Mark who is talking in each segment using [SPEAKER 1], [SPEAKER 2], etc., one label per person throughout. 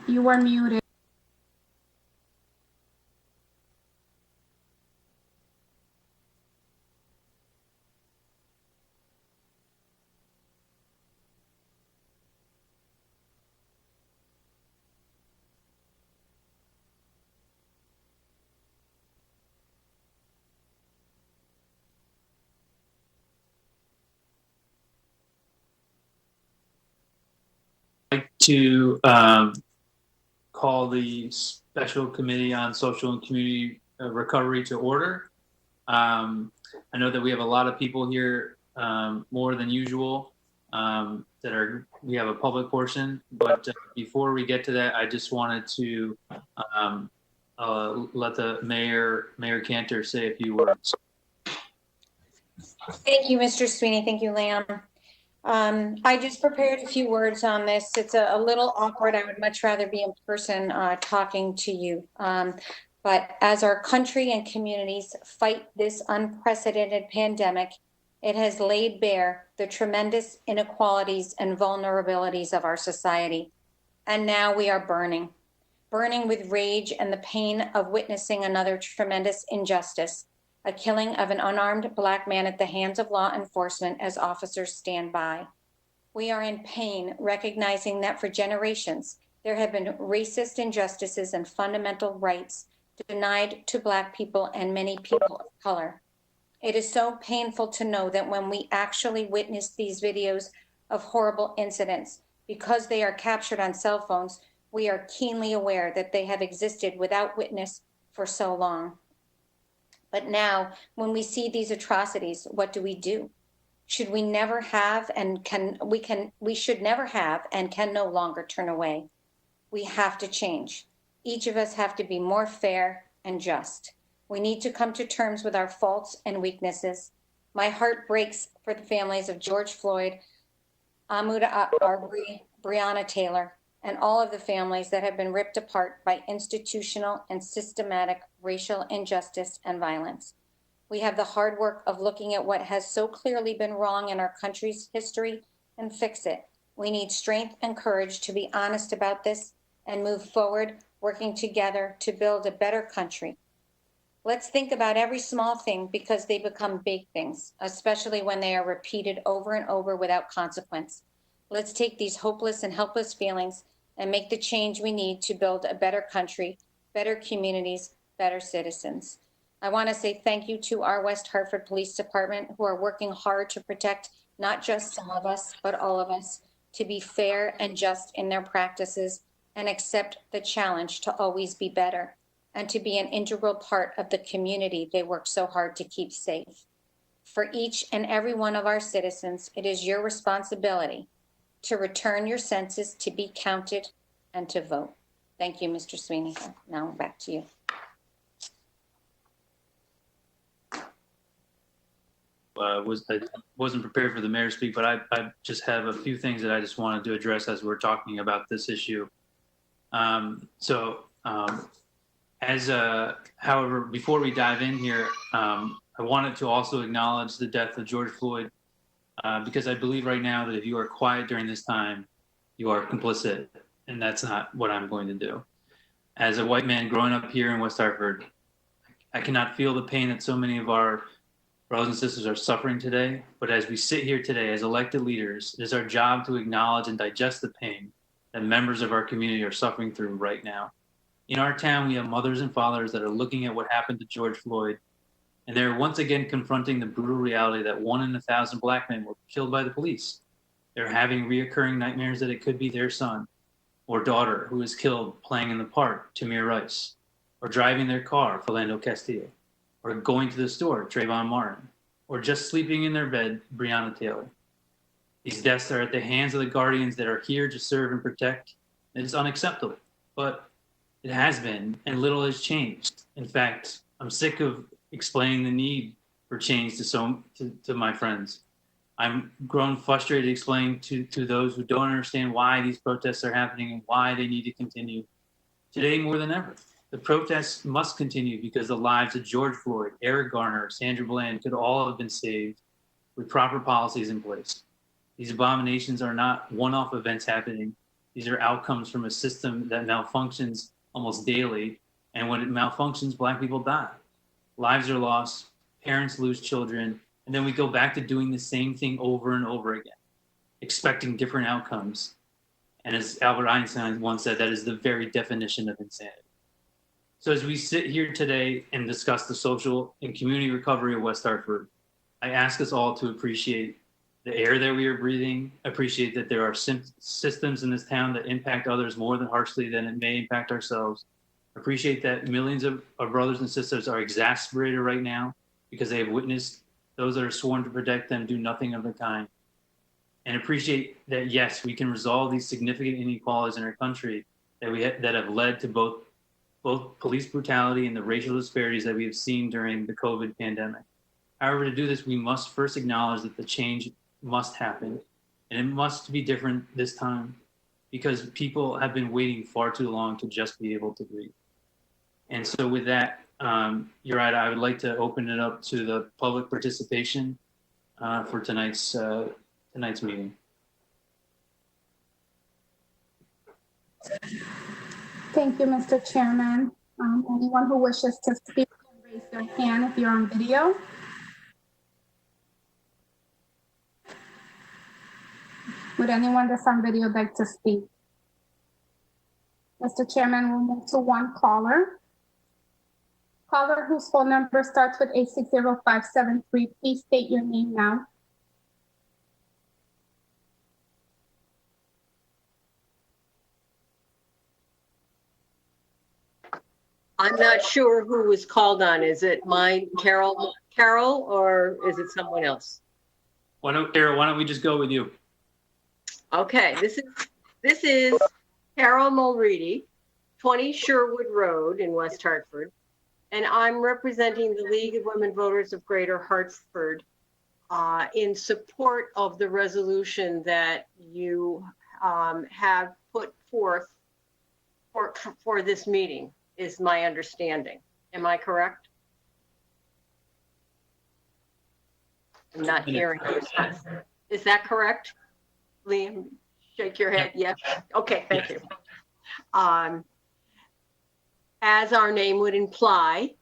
[SPEAKER 1] You are muted.
[SPEAKER 2] To call the Special Committee on Social and Community Recovery to order. I know that we have a lot of people here, more than usual, we have a public portion, but before we get to that, I just wanted to let the Mayor Cantor say a few words.
[SPEAKER 3] Thank you, Mr. Sweeney. Thank you, Lamb. I just prepared a few words on this. It's a little awkward. I would much rather be in person talking to you. But as our country and communities fight this unprecedented pandemic, it has laid bare the tremendous inequalities and vulnerabilities of our society. And now we are burning with rage and the pain of witnessing another tremendous injustice. A killing of an unarmed Black man at the hands of law enforcement as officers stand by. We are in pain, recognizing that for generations, there have been racist injustices and fundamental rights denied to Black people and many people of color. It is so painful to know that when we actually witness these videos of horrible incidents, because they are captured on cell phones, we are keenly aware that they have existed without witness for so long. But now, when we see these atrocities, what do? Should we never have and we should never have and can no longer turn away. We have to change. Each of us have to be more fair and just. We need to come to terms with our faults and weaknesses. My heart breaks for the families of George Floyd, Ahmaud Arbery, Breonna Taylor, and all of the families that have been ripped apart by institutional and systematic racial injustice and violence. We have the hard work of looking at what has so clearly been wrong in our country's history and fix it. We need strength and courage to be honest about this and move forward, working together to build a better country. Let's think about every small thing because they become big things, especially when they are repeated over and over without consequence. Let's take these hopeless and helpless feelings and make the change we need to build a better country, better communities, better citizens. I want to say thank you to our West Hartford Police Department who are working hard to protect not just some of us, but all of us, to be fair and just in their practices and accept the challenge to always be better and to be an integral part of the community they work so hard to keep safe. For each and every one of our citizens, it is your responsibility to return your senses, to be counted, and to vote. Thank you, Mr. Sweeney. Now back to you.
[SPEAKER 2] I wasn't prepared for the mayor to speak, but I just have a few things that I just wanted to address as we're talking about this issue. However, before we dive in here, I wanted to also acknowledge the death of George Floyd, because I believe right now that if you are quiet during this time, you are complicit, and that's not what I'm going to do. As a white man growing up here in West Hartford, I cannot feel the pain that so many of our brothers and sisters are suffering today, but as we sit here today as elected leaders, it is our job to acknowledge and digest the pain that members of our community are suffering through right now. In our town, we have mothers and fathers that are looking at what happened to George Floyd, and they're once again confronting the brutal reality that 1 in 1,000 Black men were killed by the police. They're having reoccurring nightmares that it could be their son or daughter who was killed playing in the park, Tamir Rice, or driving their car, Philando Castillo, or going to the store, Trayvon Martin, or just sleeping in their bed, Breonna Taylor. These deaths are at the hands of the guardians that are here to serve and protect. It is unacceptable, but it has been, and little has changed. In fact, I'm sick of explaining the need for change to my friends. I'm grown frustrated explaining to those who don't understand why these protests are happening and why they need to continue. Today, more than ever, the protests must continue because the lives of George Floyd, Eric Garner, Sandra Bland could all have been saved with proper policies in place. These abominations are not one-off events happening. These are outcomes from a system that malfunctions almost daily. And when it malfunctions, Black people die. Lives are lost, parents lose children, and then we go back to doing the same thing over and over again, expecting different outcomes. And as Albert Einstein once said, that is the very definition of insanity. So as we sit here today and discuss the social and community recovery of West Hartford, I ask us all to appreciate the air that we are breathing, appreciate that there are systems in this town that impact others more than harshly than it may impact ourselves. Appreciate that millions of brothers and sisters are exasperated right now because they have witnessed those that are sworn to protect them do nothing of the kind. And appreciate that, yes, we can resolve these significant inequalities in our country that have led to both police brutality and the racial disparities that we have seen during the COVID pandemic. However, to do this, we must first acknowledge that the change must happen, and it must be different this time because people have been waiting far too long to just be able to breathe. And so with that, you're right, I would like to open it up to the public participation for tonight's meeting.
[SPEAKER 1] Thank you, Mr. Chairman. Anyone who wishes to speak can raise their hand if you're on video. Would anyone that's on video like to speak? Mr. Chairman, we'll move to one caller. Caller whose phone number starts with 860573. Please state your name now.
[SPEAKER 4] I'm not sure who was called on. Is it mine, Carol, or is it someone else?
[SPEAKER 2] Carol, why don't we just go with you?
[SPEAKER 4] Okay, this is Carol Mulready, 20 Sherwood Road in West Hartford, and I'm representing the League of Women Voters of Greater Hartford in support of the resolution that you have put forth for this meeting, is my understanding. Am I correct? I'm not hearing you. Is that correct? Liam, shake your head. Yes. Okay, thank you. As our name would imply,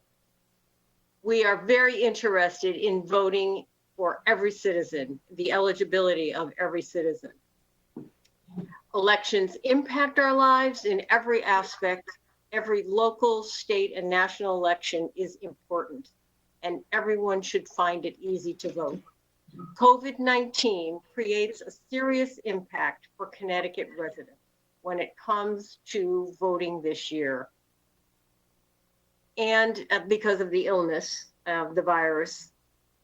[SPEAKER 4] we are very interested in voting for every citizen, the eligibility of every citizen. Elections impact our lives in every aspect. Every local, state, and national election is important, and everyone should find it easy to vote. COVID-19 creates a serious impact for Connecticut residents when it comes to voting this year. And because of the illness of the virus,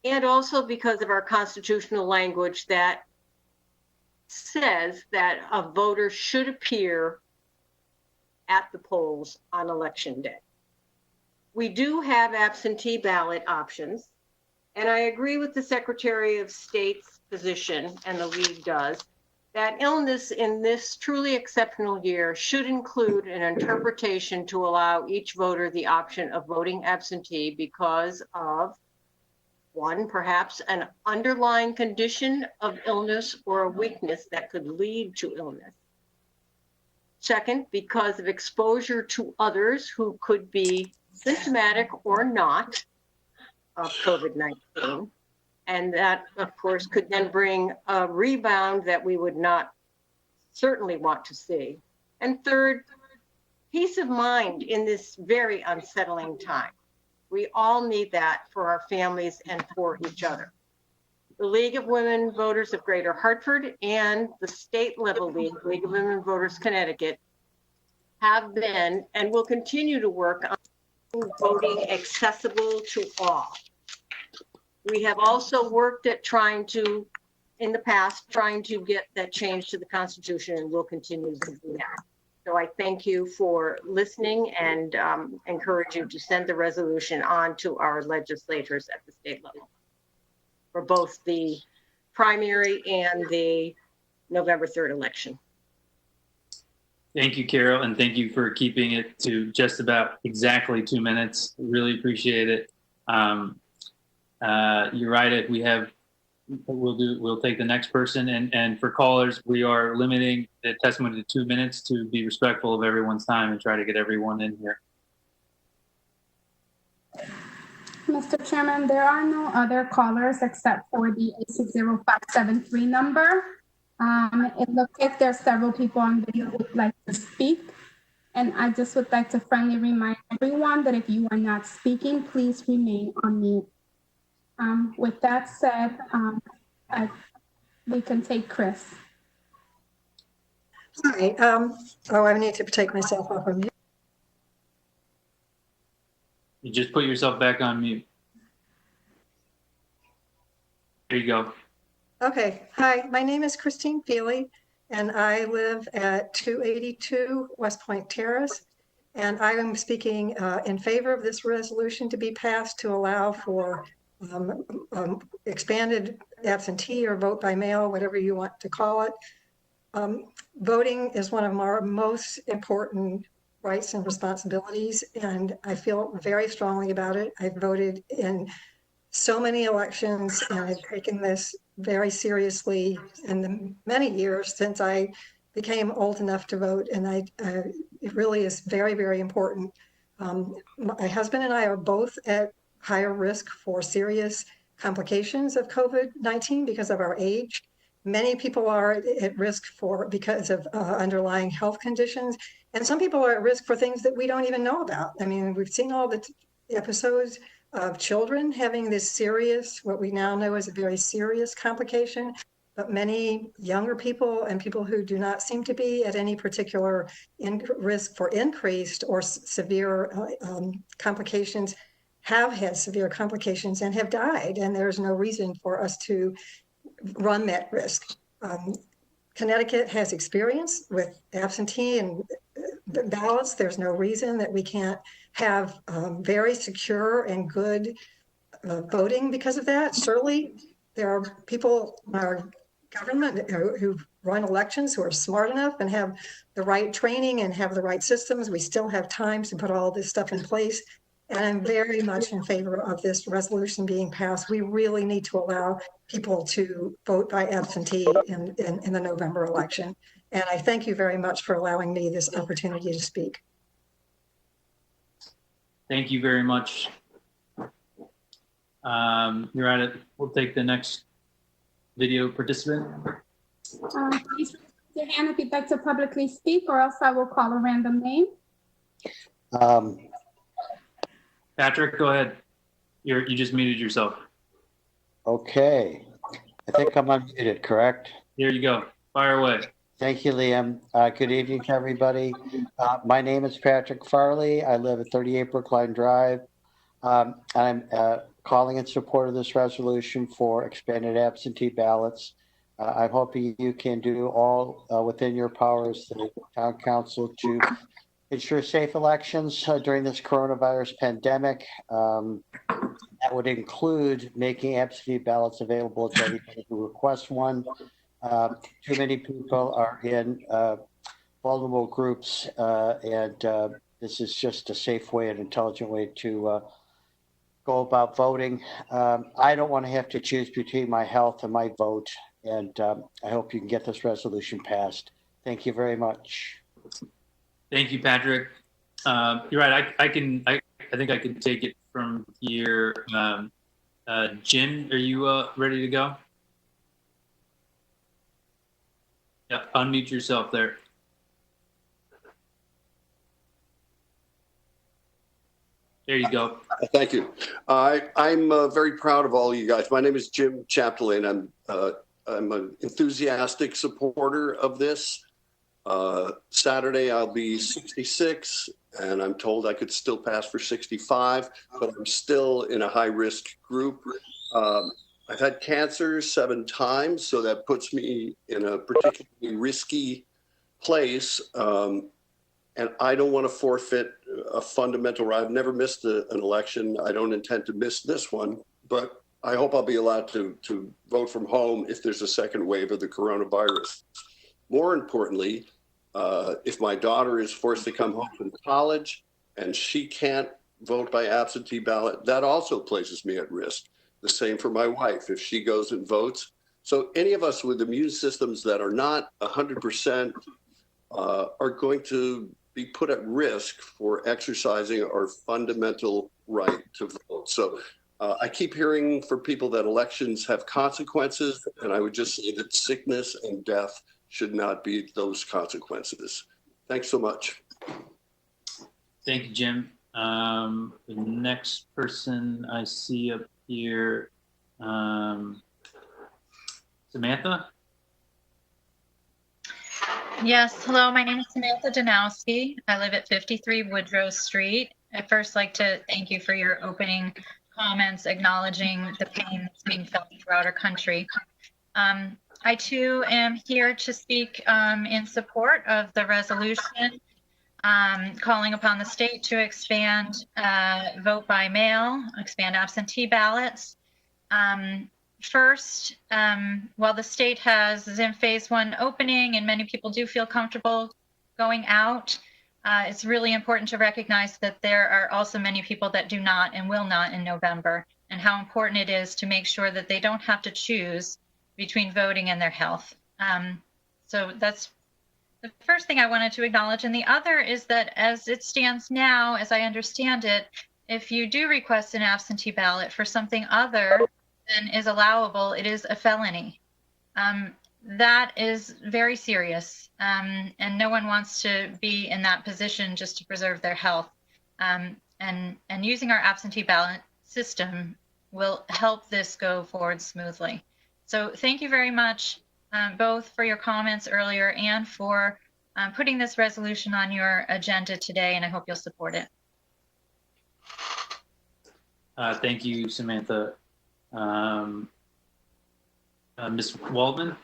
[SPEAKER 4] and also because of our constitutional language that says that a voter should appear at the polls on election day. We do have absentee ballot options, and I agree with the Secretary of State's position, and the League does, that illness in this truly exceptional year should include an interpretation to allow each voter the option of voting absentee because of, one, perhaps an underlying condition of illness or a weakness that could lead to illness. Second, because of exposure to others who could be symptomatic or not of COVID-19. And that, of course, could then bring a rebound that we would not certainly want to see. And third, peace of mind in this very unsettling time. We all need that for our families and for each other. The League of Women Voters of Greater Hartford and the state level League of Women Voters Connecticut have been and will continue to work on voting accessible to all. We have also worked at in the past, trying to get that change to the Constitution, and we'll continue to do that. So I thank you for listening and encourage you to send the resolution on to our legislators at the state level for both the primary and the November 3rd election.
[SPEAKER 2] Thank you, Carol, and thank you for keeping it to just about exactly 2 minutes. Really appreciate it. You're right. We have we'll take the next person. And for callers, we are limiting the testimony to 2 minutes to be respectful of everyone's time and try to get everyone in here.
[SPEAKER 1] Mr. Chairman, there are no other callers except for the 860573 number. It looks like there are several people on video who would like to speak. And I just would like to friendly remind everyone that if you are not speaking, please remain on mute. With that said, we can take Chris.
[SPEAKER 5] Hi. I need to take myself off of mute.
[SPEAKER 2] You just put yourself back on mute. There you go.
[SPEAKER 5] Okay. Hi, my name is Christine Feely, and I live at 282 West Point Terrace. And I am speaking in favor of this resolution to be passed to allow for expanded absentee or vote by mail, whatever you want to call it. Voting is one of our most important rights and responsibilities, and I feel very strongly about it. I've voted in so many elections, and I've taken this very seriously in the many years since I became old enough to vote, and it really is very, very important. My husband and I are both at higher risk for serious complications of COVID-19 because of our age. Many people are at risk because of underlying health conditions, and some people are at risk for things that we don't even know about. I mean, we've seen all the episodes of children having this serious, what we now know is a very serious complication, but many younger people and people who do not seem to be at any particular risk for increased or severe complications have had severe complications and have died, and there's no reason for us to run that risk. Connecticut has experience with absentee and ballots. There's no reason that we can't have very secure and good voting because of that. Surely there are people in our government who run elections who are smart enough and have the right training and have the right systems. We still have time to put all this stuff in place. And I'm very much in favor of this resolution being passed. We really need to allow people to vote by absentee in the November election. And I thank you very much for allowing me this opportunity to speak.
[SPEAKER 2] Thank you very much. You're at it. We'll take the next video participant.
[SPEAKER 1] Please raise your hand if you'd like to publicly speak, or else I will call a random name.
[SPEAKER 2] Patrick, go ahead. You just muted yourself.
[SPEAKER 6] Okay. I think I'm unmuted, correct?
[SPEAKER 2] There you go. Fire away.
[SPEAKER 6] Thank you, Liam. Good evening to everybody. My name is Patrick Farley. I live at 38 Brookline Drive. I'm calling in support of this resolution for expanded absentee ballots. I'm hoping you can do all within your powers, the town council, to ensure safe elections during this coronavirus pandemic. That would include making absentee ballots available to anybody who requests one. Too many people are in vulnerable groups, and this is just a safe way and intelligent way to go about voting. I don't want to have to choose between my health and my vote, and I hope you can get this resolution passed. Thank you very much.
[SPEAKER 2] Thank you, Patrick. You're right. I think I can take it from here. Jim, are you ready to go? Yeah, unmute yourself there. There you go.
[SPEAKER 7] Thank you. I'm very proud of all you guys. My name is Jim Chapdelaine. I'm an enthusiastic supporter of this. Saturday, I'll be 66, and I'm told I could still pass for 65, but I'm still in a high-risk group. I've had cancer 7 times, so that puts me in a particularly risky place. And I don't want to forfeit a fundamental right. I've never missed an election. I don't intend to miss this one, but I hope I'll be allowed to vote from home if there's a second wave of the coronavirus. More importantly, if my daughter is forced to come home from college and she can't vote by absentee ballot, that also places me at risk. The same for my wife if she goes and votes. So any of us with immune systems that are not 100% are going to be put at risk for exercising our fundamental right to vote. So I keep hearing from people that elections have consequences, and I would just say that sickness and death should not be those consequences. Thanks so much.
[SPEAKER 2] Thank you, Jim. The next person I see up here, Samantha?
[SPEAKER 8] Yes, hello, my name is Samantha Janowski. I live at 53 Woodrow Street. I'd first like to thank you for your opening comments acknowledging the pain that's being felt throughout our country. I too am here to speak in support of the resolution calling upon the state to expand vote by mail, expand absentee ballots. First, while the state is in phase 1 opening and many people do feel comfortable going out, it's really important to recognize that there are also many people that do not and will not in November, and how important it is to make sure that they don't have to choose between voting and their health. So that's the first thing I wanted to acknowledge. And the other is that as it stands now, as I understand it, if you do request an absentee ballot for something other than is allowable, it is a felony. That is very serious, and no one wants to be in that position just to preserve their health. And using our absentee ballot system will help this go forward smoothly. So thank you very much, both for your comments earlier and for putting this resolution on your agenda today, and I hope you'll support it.
[SPEAKER 2] Thank you, Samantha. Ms. Waldman?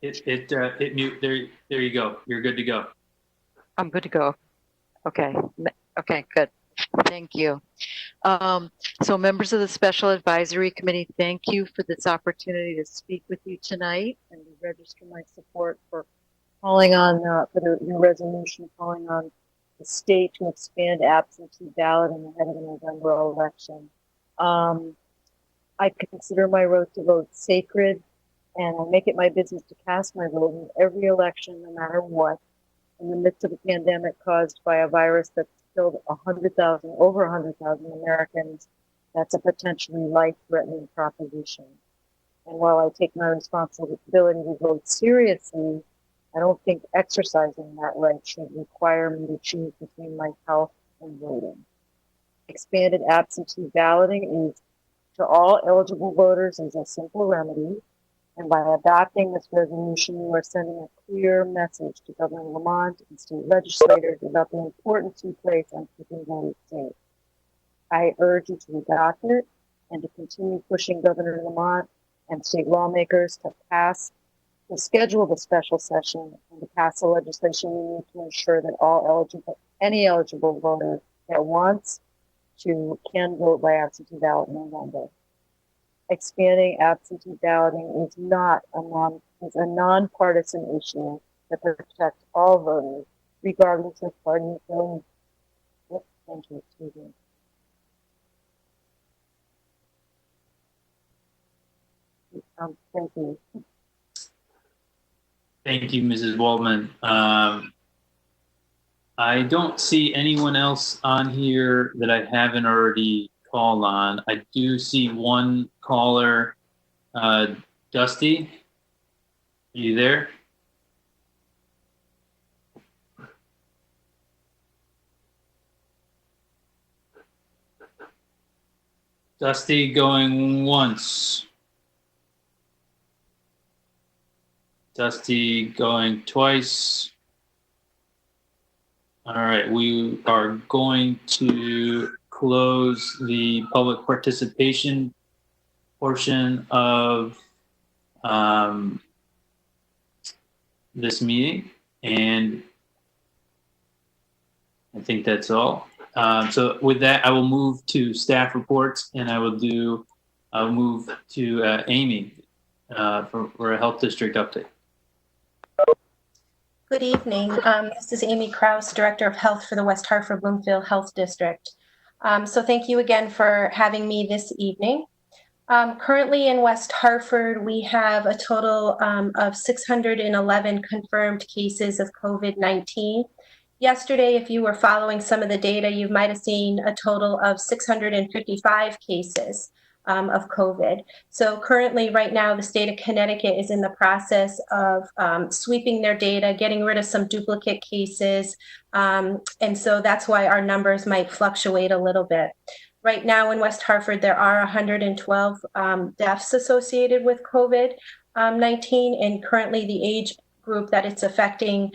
[SPEAKER 2] Hit mute. There you go. You're good to go.
[SPEAKER 9] I'm good to go. Okay. Okay, good. Thank you. So members of the Special Advisory Committee, thank you for this opportunity to speak with you tonight and to register my support for calling on, for the resolution calling on the state to expand absentee balloting ahead of the November election. I consider my right to vote sacred, and I make it my business to cast my vote in every election, no matter what, in the midst of a pandemic caused by a virus that's killed over 100,000 Americans. That's a potentially life-threatening proposition. And while I take my responsibility to vote seriously, I don't think exercising that right should require me to choose between my health and voting. Expanded absentee balloting is to all eligible voters is a simple remedy. And by adopting this resolution, you are sending a clear message to Governor Lamont and state legislators about the importance you place on keeping voters safe. I urge you to adopt it and to continue pushing Governor Lamont and state lawmakers to schedule the special session and to pass the legislation we need to ensure that any eligible voter that wants to can vote by absentee ballot in November. Expanding absentee balloting is a nonpartisan issue that protects all voters, regardless of party affiliation. Thank you. Excuse me. Thank you.
[SPEAKER 2] Thank you, Mrs. Waldman. I don't see anyone else on here that I haven't already called on. I do see one caller. Dusty, are you there? Dusty going once. Dusty going twice. All right, we are going to close the public participation portion of this meeting, and I think that's all. So with that, I will move to staff reports, and I'll move to Amy for a health district update.
[SPEAKER 10] Good evening. This is Amy Kraus, Director of Health for the West Hartford Bloomfield Health District. So thank you again for having me this evening. Currently in West Hartford, we have a total of 611 confirmed cases of COVID-19. Yesterday, if you were following some of the data, you might have seen a total of 655 cases of COVID. So currently, right now, the state of Connecticut is in the process of sweeping their data, getting rid of some duplicate cases. And so that's why our numbers might fluctuate a little bit. Right now in West Hartford, there are 112 deaths associated with COVID-19, and currently the age group that it's affecting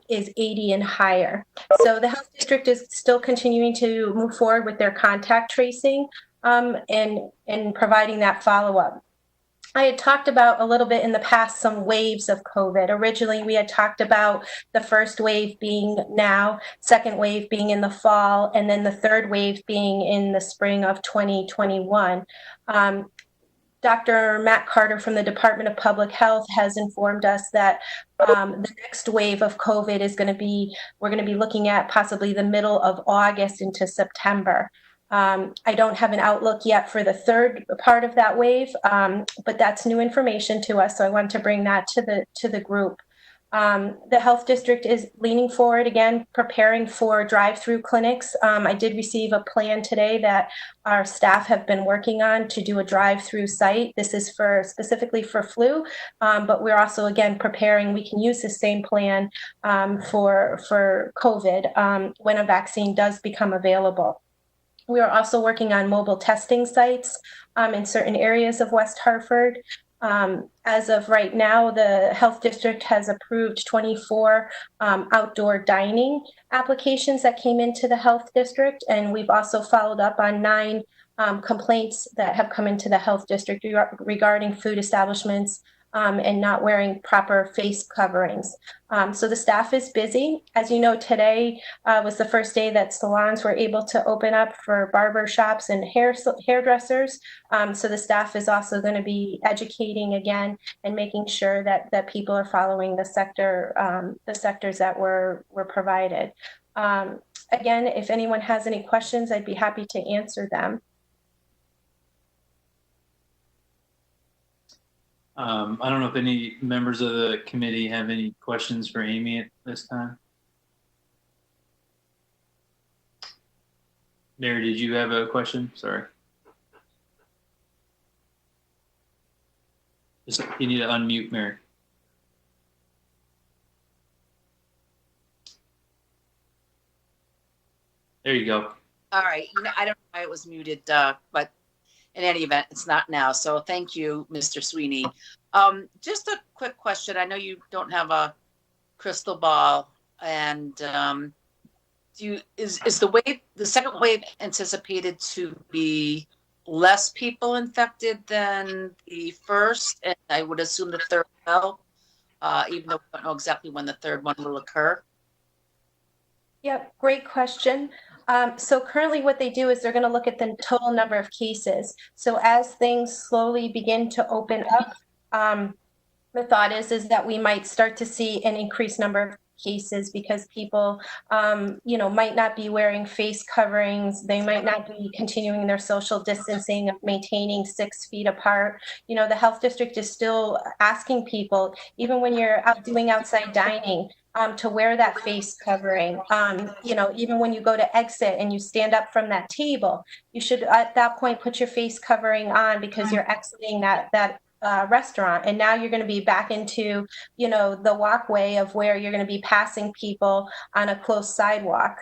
[SPEAKER 10] is 80 and higher. So the health district is still continuing to move forward with their contact tracing and providing that follow-up. I had talked about a little bit in the past some waves of COVID. Originally, we had talked about the first wave being now, second wave being in the fall, and then the third wave being in the spring of 2021. Dr. Matt Carter from the Department of Public Health has informed us that the next wave of COVID is going to be, we're going to be looking at possibly the middle of August into September. I don't have an outlook yet for the third part of that wave, but that's new information to us. So I want to bring that to the group. The health district is leaning forward again, preparing for drive-through clinics. I did receive a plan today that our staff have been working on to do a drive-through site. This is specifically for flu, but we're also again preparing. We can use the same plan for COVID when a vaccine does become available. We are also working on mobile testing sites in certain areas of West Hartford. As of right now, the health district has approved 24 outdoor dining applications that came into the health district, and we've also followed up on 9 complaints that have come into the health district regarding food establishments and not wearing proper face coverings. So the staff is busy. As you know, today was the first day that salons were able to open up for barber shops and hairdressers. So the staff is also going to be educating again and making sure that people are following the sectors that were provided. Again, if anyone has any questions, I'd be happy to answer them.
[SPEAKER 2] I don't know if any members of the committee have any questions for Amy at this time. Mary, did you have a question? Sorry. You need to unmute, Mary. There you go.
[SPEAKER 11] All right. I don't know why it was muted, but in any event, it's not now. So thank you, Mr. Sweeney. Just a quick question. I know you don't have a crystal ball, and is the second wave anticipated to be less people infected than the first? And I would assume the third will, even though we don't know exactly when the third one will occur.
[SPEAKER 10] Yep, great question. So currently what they do is they're going to look at the total number of cases. So as things slowly begin to open up, the thought is that we might start to see an increased number of cases because people, might not be wearing face coverings. They might not be continuing their social distancing, maintaining 6 feet apart. The health district is still asking people, even when you're out doing outside dining, to wear that face covering. Even when you go to exit and you stand up from that table, you should at that point put your face covering on because you're exiting that restaurant. And now you're going to be back into, the walkway of where you're going to be passing people on a closed sidewalk.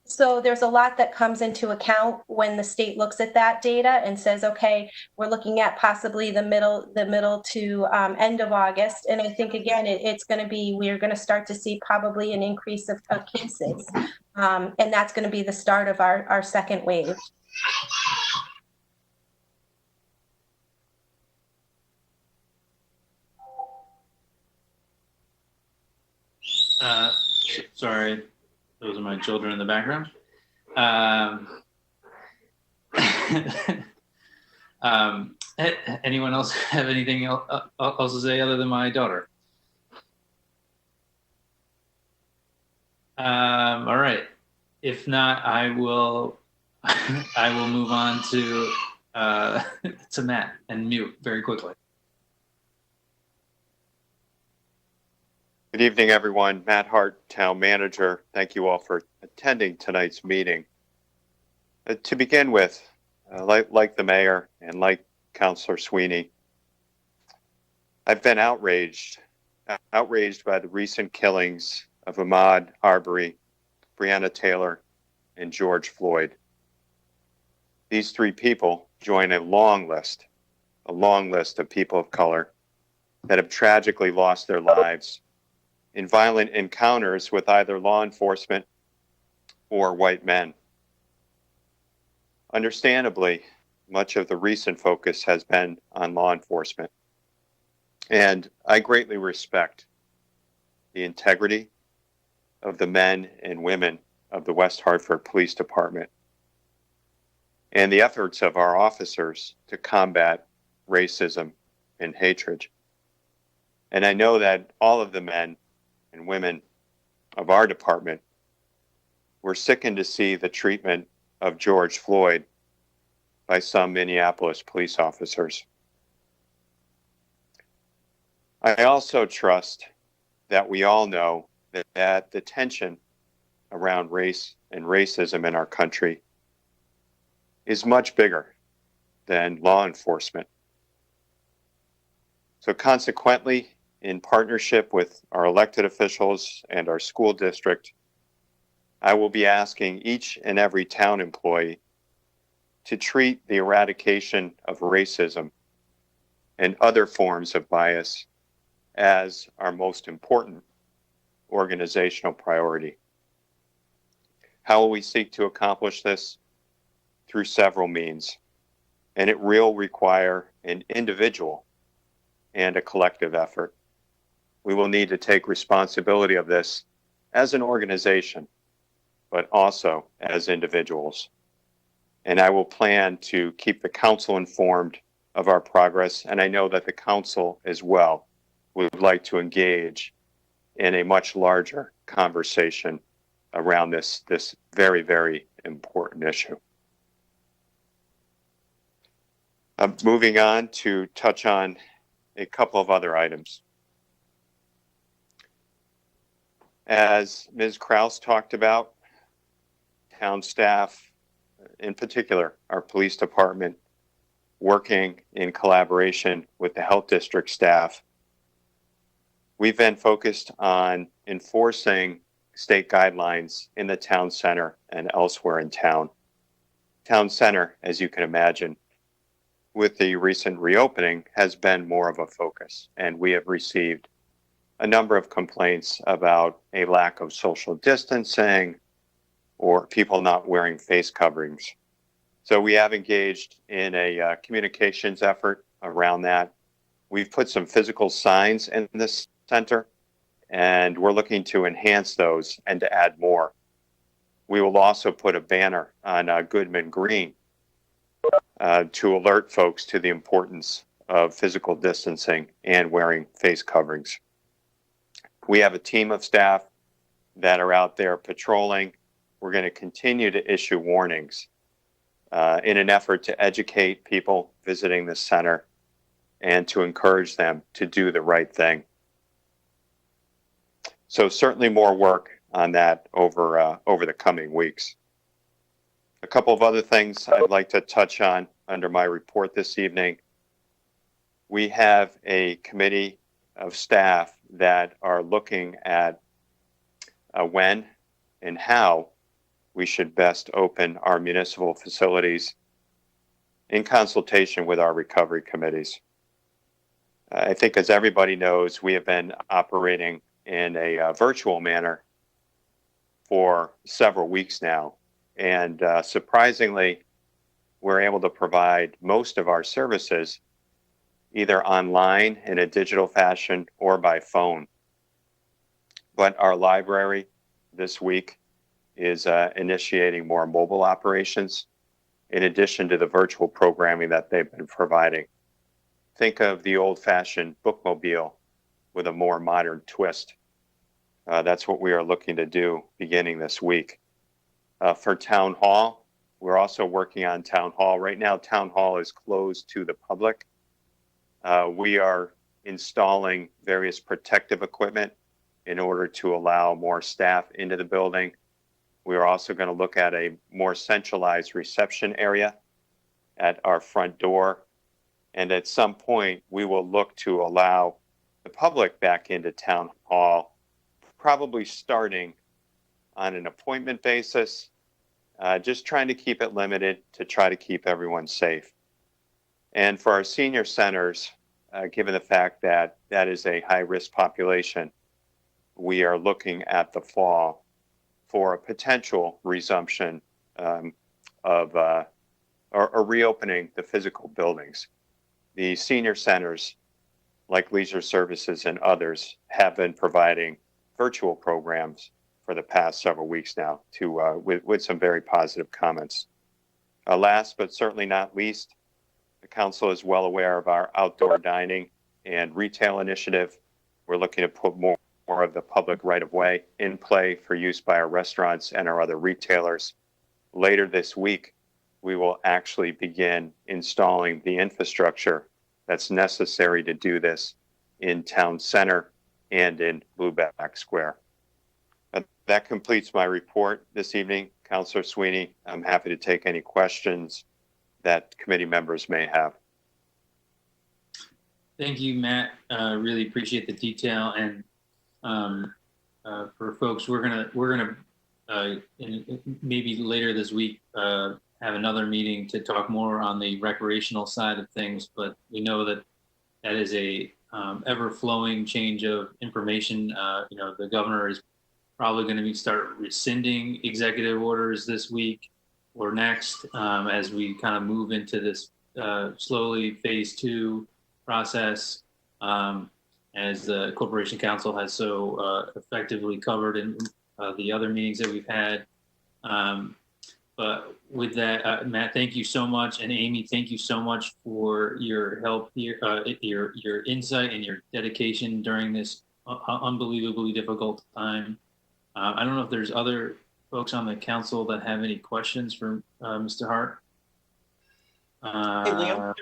[SPEAKER 10] So there's a lot that comes into account when the state looks at that data and says, okay, we're looking at possibly the middle to end of August. And I think, again, we're going to start to see probably an increase of cases. And that's going to be the start of our second wave.
[SPEAKER 2] Sorry, those are my children in the background. Anyone else have anything else to say other than my daughter? All right. If not, I will I will move on to to Matt and mute very quickly.
[SPEAKER 12] Good evening, everyone. Matt Hart, Town Manager. Thank you all for attending tonight's meeting. To begin with, like the mayor and like Councilor Sweeney, I've been outraged by the recent killings of Ahmaud Arbery, Breonna Taylor, and George Floyd. These three people join a long list of people of color that have tragically lost their lives in violent encounters with either law enforcement or white men. Understandably, much of the recent focus has been on law enforcement. And I greatly respect the integrity of the men and women of the West Hartford Police Department and the efforts of our officers to combat racism and hatred. And I know that all of the men and women of our department were sickened to see the treatment of George Floyd by some Minneapolis police officers. I also trust that we all know that the tension around race and racism in our country is much bigger than law enforcement. So consequently, in partnership with our elected officials and our school district, I will be asking each and every town employee to treat the eradication of racism and other forms of bias as our most important organizational priority. How will we seek to accomplish this? Through several means, and it will require an individual and a collective effort. We will need to take responsibility of this as an organization, but also as individuals. And I will plan to keep the council informed of our progress, and I know that the council as well would like to engage in a much larger conversation around this very, very important issue. Moving on to touch on a couple of other items. As Ms. Kraus talked about, town staff, in particular, our police department, working in collaboration with the health district staff, we've been focused on enforcing state guidelines in the town center and elsewhere in town. Town center, as you can imagine, with the recent reopening has been more of a focus, and we have received a number of complaints about a lack of social distancing or people not wearing face coverings. So we have engaged in a communications effort around that. We've put some physical signs in this center, and we're looking to enhance those and to add more. We will also put a banner on Goodman Green to alert folks to the importance of physical distancing and wearing face coverings. We have a team of staff that are out there patrolling. We're going to continue to issue warnings in an effort to educate people visiting the center and to encourage them to do the right thing. So certainly more work on that over the coming weeks. A couple of other things I'd like to touch on under my report this evening. We have a committee of staff that are looking at when and how we should best open our municipal facilities in consultation with our recovery committees. I think, as everybody knows, we have been operating in a virtual manner for several weeks now. And surprisingly, we're able to provide most of our services either online in a digital fashion or by phone. But our library this week is initiating more mobile operations in addition to the virtual programming that they've been providing. Think of the old-fashioned bookmobile with a more modern twist. That's what we are looking to do beginning this week. For Town Hall, we're also working on Town Hall. Right now, Town Hall is closed to the public. We are installing various protective equipment in order to allow more staff into the building. We are also going to look at a more centralized reception area at our front door. And at some point, we will look to allow the public back into Town Hall, probably starting on an appointment basis, just trying to keep it limited to try to keep everyone safe. And for our senior centers, given the fact that that is a high-risk population, we are looking at the fall for a potential resumption or reopening the physical buildings. The senior centers, like Leisure Services and others, have been providing virtual programs for the past several weeks now with some very positive comments. Last but certainly not least, the council is well aware of our outdoor dining and retail initiative. We're looking to put more of the public right-of-way in play for use by our restaurants and our other retailers. Later this week, we will actually begin installing the infrastructure that's necessary to do this in Town Center and in Blueback Square. That completes my report this evening. Councilor Sweeney, I'm happy to take any questions that committee members may have.
[SPEAKER 2] Thank you, Matt. Really appreciate the detail. And for folks, we're gonna maybe later this week have another meeting to talk more on the recreational side of things. But we know that that is a ever-flowing change of information. The governor is probably going to start rescinding executive orders this week or next as we kind of move into this slowly phase 2 process, as the Corporation Council has so effectively covered in the other meetings that we've had. But with that, Matt, thank you so much. And Amy, thank you so much for your help here, your insight and your dedication during this unbelievably difficult time. I don't know if there's other folks on the council that have any questions for Mr. Hart.
[SPEAKER 13] Hey, Liam.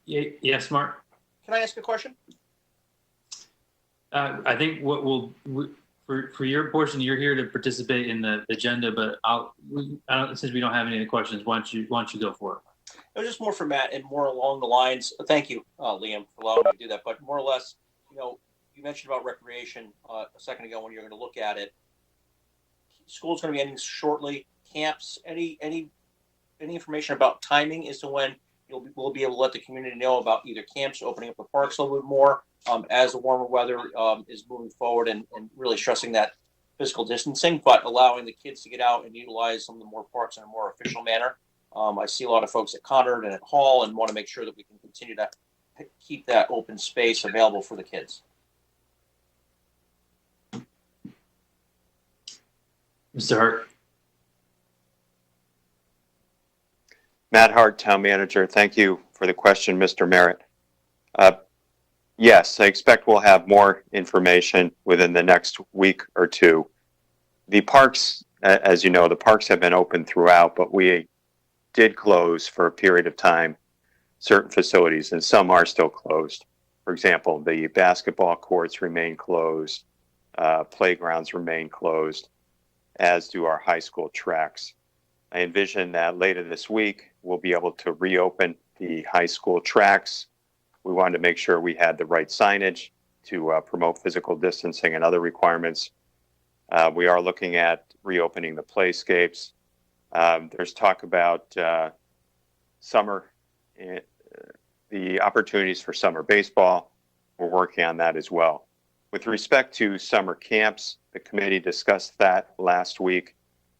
[SPEAKER 2] Yes, Mark.
[SPEAKER 13] Can I ask a question?
[SPEAKER 2] I think what for your portion, you're here to participate in the agenda, but since we don't have any questions, why don't you go for it?
[SPEAKER 13] It was just more for Matt and more along the lines. Thank you, Liam, for allowing me to do that. But more or less, you mentioned about recreation a second ago when you're going to look at it. School's going to be ending shortly. Camps, any information about timing as to when we'll be able to let the community know about either camps opening up the parks a little bit more as the warmer weather is moving forward and really stressing that physical distancing, but allowing the kids to get out and utilize some of the more parks in a more official manner. I see a lot of folks at Conard and at Hall and want to make sure that we can continue to keep that open space available for the kids.
[SPEAKER 2] Mr. Hart.
[SPEAKER 12] Matt Hart, Town Manager. Thank you for the question, Mr. Merritt. Yes, I expect we'll have more information within the next week or two. The parks, as you know, the parks have been open throughout, but we did close for a period of time certain facilities, and some are still closed. For example, the basketball courts remain closed, playgrounds remain closed, as do our high school tracks. I envision that later this week, we'll be able to reopen the high school tracks. We wanted to make sure we had the right signage to promote physical distancing and other requirements. We are looking at reopening the playscapes. There's talk about summer, the opportunities for summer baseball. We're working on that as well. With respect to summer camps, the committee discussed that last week,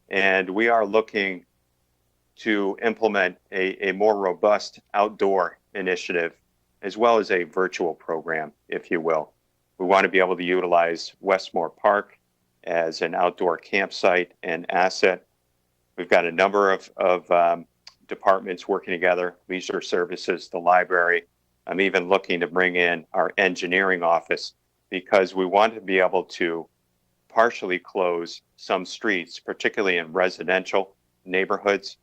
[SPEAKER 12] and we are looking to implement a more robust outdoor initiative, as well as a virtual program, if you will. We want to be able to utilize Westmore Park as an outdoor campsite and asset. We've got a number of departments working together, Leisure Services, the library. I'm even looking to bring in our engineering office because we want to be able to partially close some streets, particularly in residential neighborhoods,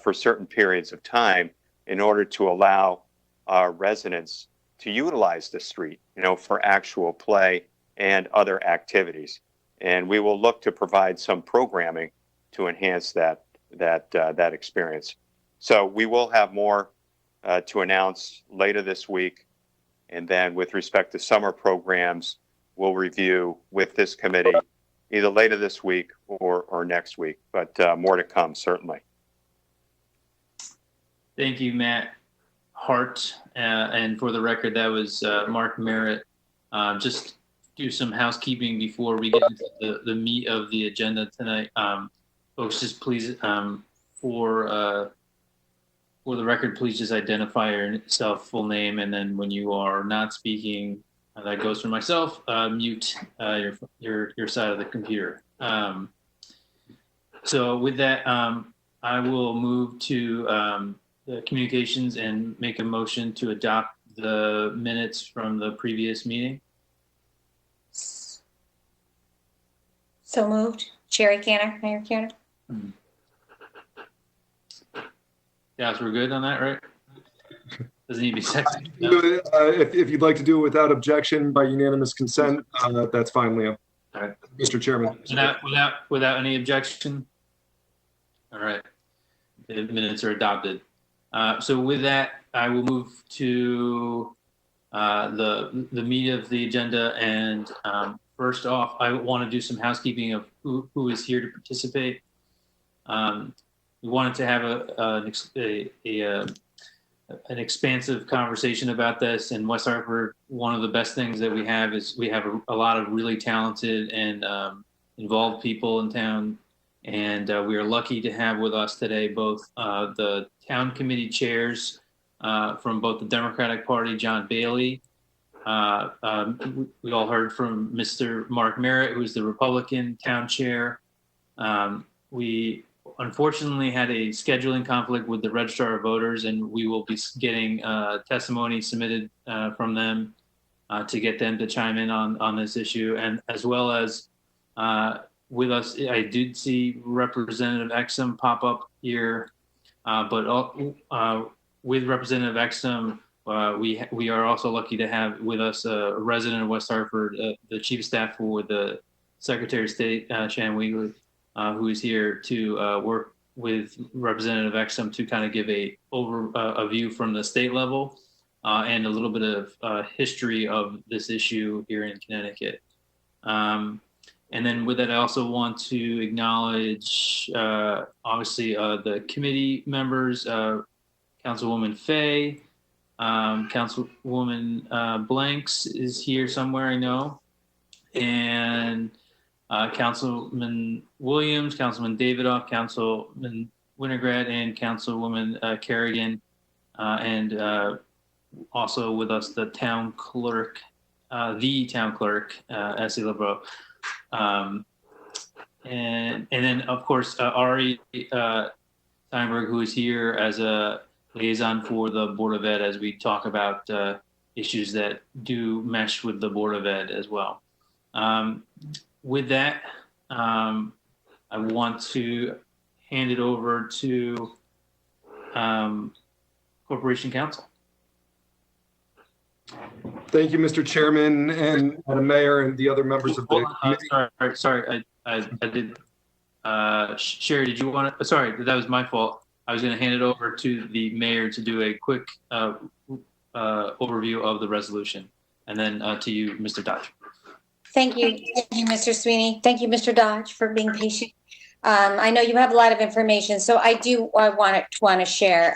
[SPEAKER 12] for certain periods of time in order to allow our residents to utilize the street, for actual play and other activities. And we will look to provide some programming to enhance that experience. So we will have more to announce later this week. And then with respect to summer programs, we'll review with this committee either later this week or next week, but more to come, certainly.
[SPEAKER 2] Thank you, Matt. Hart, and for the record, that was Mark Merritt. Just do some housekeeping before we get into the meat of the agenda tonight. Folks, just please, for the record, please just identify yourself, full name, and then when you are not speaking, that goes for myself, mute your side of the computer. So with that, I will move to the communications and make a motion to adopt the minutes from the previous meeting.
[SPEAKER 3] So moved. Sherry Canner, Mayor Canner.
[SPEAKER 2] Yeah, so we're good on that, right? Doesn't need to be seconded. No.
[SPEAKER 14] If you'd like to do it without objection by unanimous consent, that's fine, Liam.
[SPEAKER 2] All right.
[SPEAKER 14] Mr. Chairman.
[SPEAKER 2] Without any objection? All right. The minutes are adopted. So with that, I will move to the meat of the agenda. And first off, I want to do some housekeeping of who is here to participate. We wanted to have an expansive conversation about this. In West Hartford, one of the best things that we have is we have a lot of really talented and involved people in town. And we are lucky to have with us today both the town committee chairs from both the Democratic Party, John Bailey. We all heard from Mr. Mark Merritt, who's the Republican town chair. We unfortunately had a scheduling conflict with the Registrar of Voters, and we will be getting testimony submitted from them to get them to chime in on this issue, and as well as with us, I did see Representative Exum pop up here, but with Representative Exum, we are also lucky to have with us a resident of West Hartford, the Chief of Staff for the Secretary of State, Shannon Weagley, who is here to work with Representative Exum to kind of give a view from the state level and a little bit of history of this issue here in Connecticut. And then with that, I also want to acknowledge, obviously, the committee members, Councilwoman Fay, Councilwoman Blanks is here somewhere, I know, and Councilman Williams, Councilman Davidoff, Councilman Winograd, and Councilwoman Kerrigan, and also with us, the town clerk, Essie LeBreau. And then of course Ari Steinberg, who is here as a liaison for the Board of Ed as we talk about issues that do mesh with the Board of Ed as well. With that, I want to hand it over to Corporation Counsel.
[SPEAKER 14] Thank you, Mr. Chairman, and Madam Mayor, and the other members of the committee.
[SPEAKER 2] Sorry, I did. Sherry, did you want to? Sorry, that was my fault. I was going to hand it over to the mayor to do a quick overview of the resolution, and then to you, Mr. Dodge.
[SPEAKER 3] Thank you, Mr. Sweeney. Thank you, Mr. Dodge, for being patient. I know you have a lot of information, so I want to share.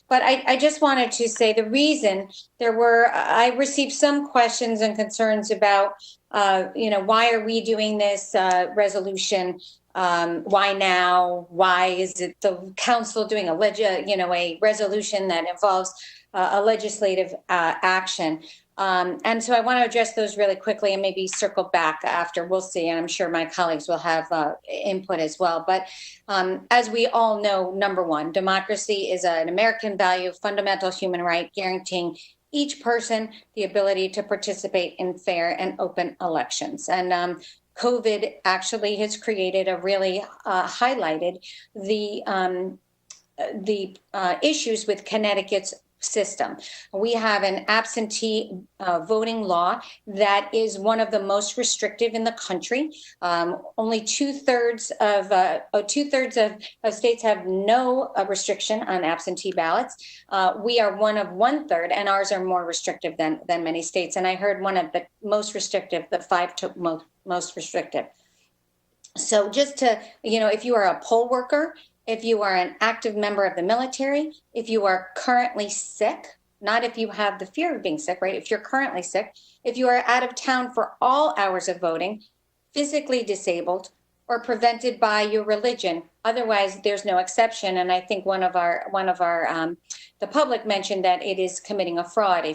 [SPEAKER 3] But I just wanted to say the reason I received some questions and concerns about, why are we doing this resolution? Why now? Why is it the council doing a resolution that involves a legislative action? And so I want to address those really quickly and maybe circle back after. We'll see. And I'm sure my colleagues will have input as well. But as we all know, number one, democracy is an American value, fundamental human right, guaranteeing each person the ability to participate in fair and open elections. And COVID actually has created a really highlighted the issues with Connecticut's system. We have an absentee voting law that is one of the most restrictive in the country. Only two-thirds of states have no restriction on absentee ballots. We are one of 1/3, and ours are more restrictive than many states. And I heard one of the most restrictive, the 5 most restrictive. So just to, if you are a poll worker, if you are an active member of the military, if you are currently sick, not if you have the fear of being sick, right? If you're currently sick, if you are out of town for all hours of voting, physically disabled, or prevented by your religion. Otherwise, there's no exception. And I think one of our the public mentioned that it is committing a fraud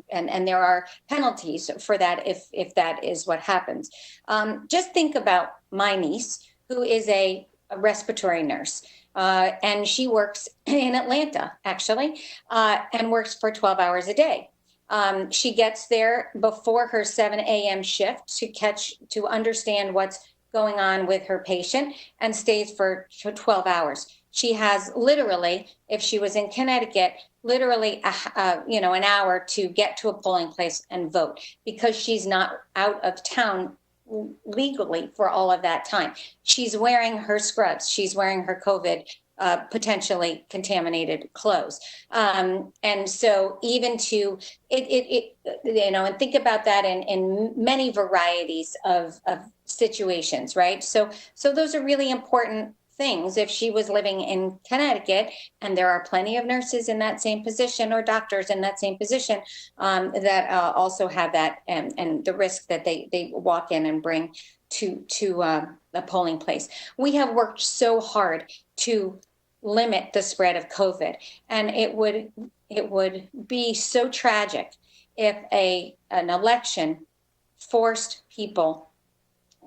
[SPEAKER 3] and there are penalties for that if that is what happens. Just think about my niece, who is a respiratory nurse. And she works in Atlanta, actually, and works for 12 hours a day. She gets there before her 7 a.m. shift to understand what's going on with her patient and stays for 12 hours. She has literally, if she was in Connecticut, literally an hour to get to a polling place and vote because she's not out of town legally for all of that time. She's wearing her scrubs. She's wearing her COVID potentially contaminated clothes. And so even to and think about that in many varieties of situations, right? So those are really important things. If she was living in Connecticut, and there are plenty of nurses in that same position or doctors in that same position that also have that and the risk that they walk in and bring to a polling place. We have worked so hard to limit the spread of COVID, and it would be so tragic if an election forced people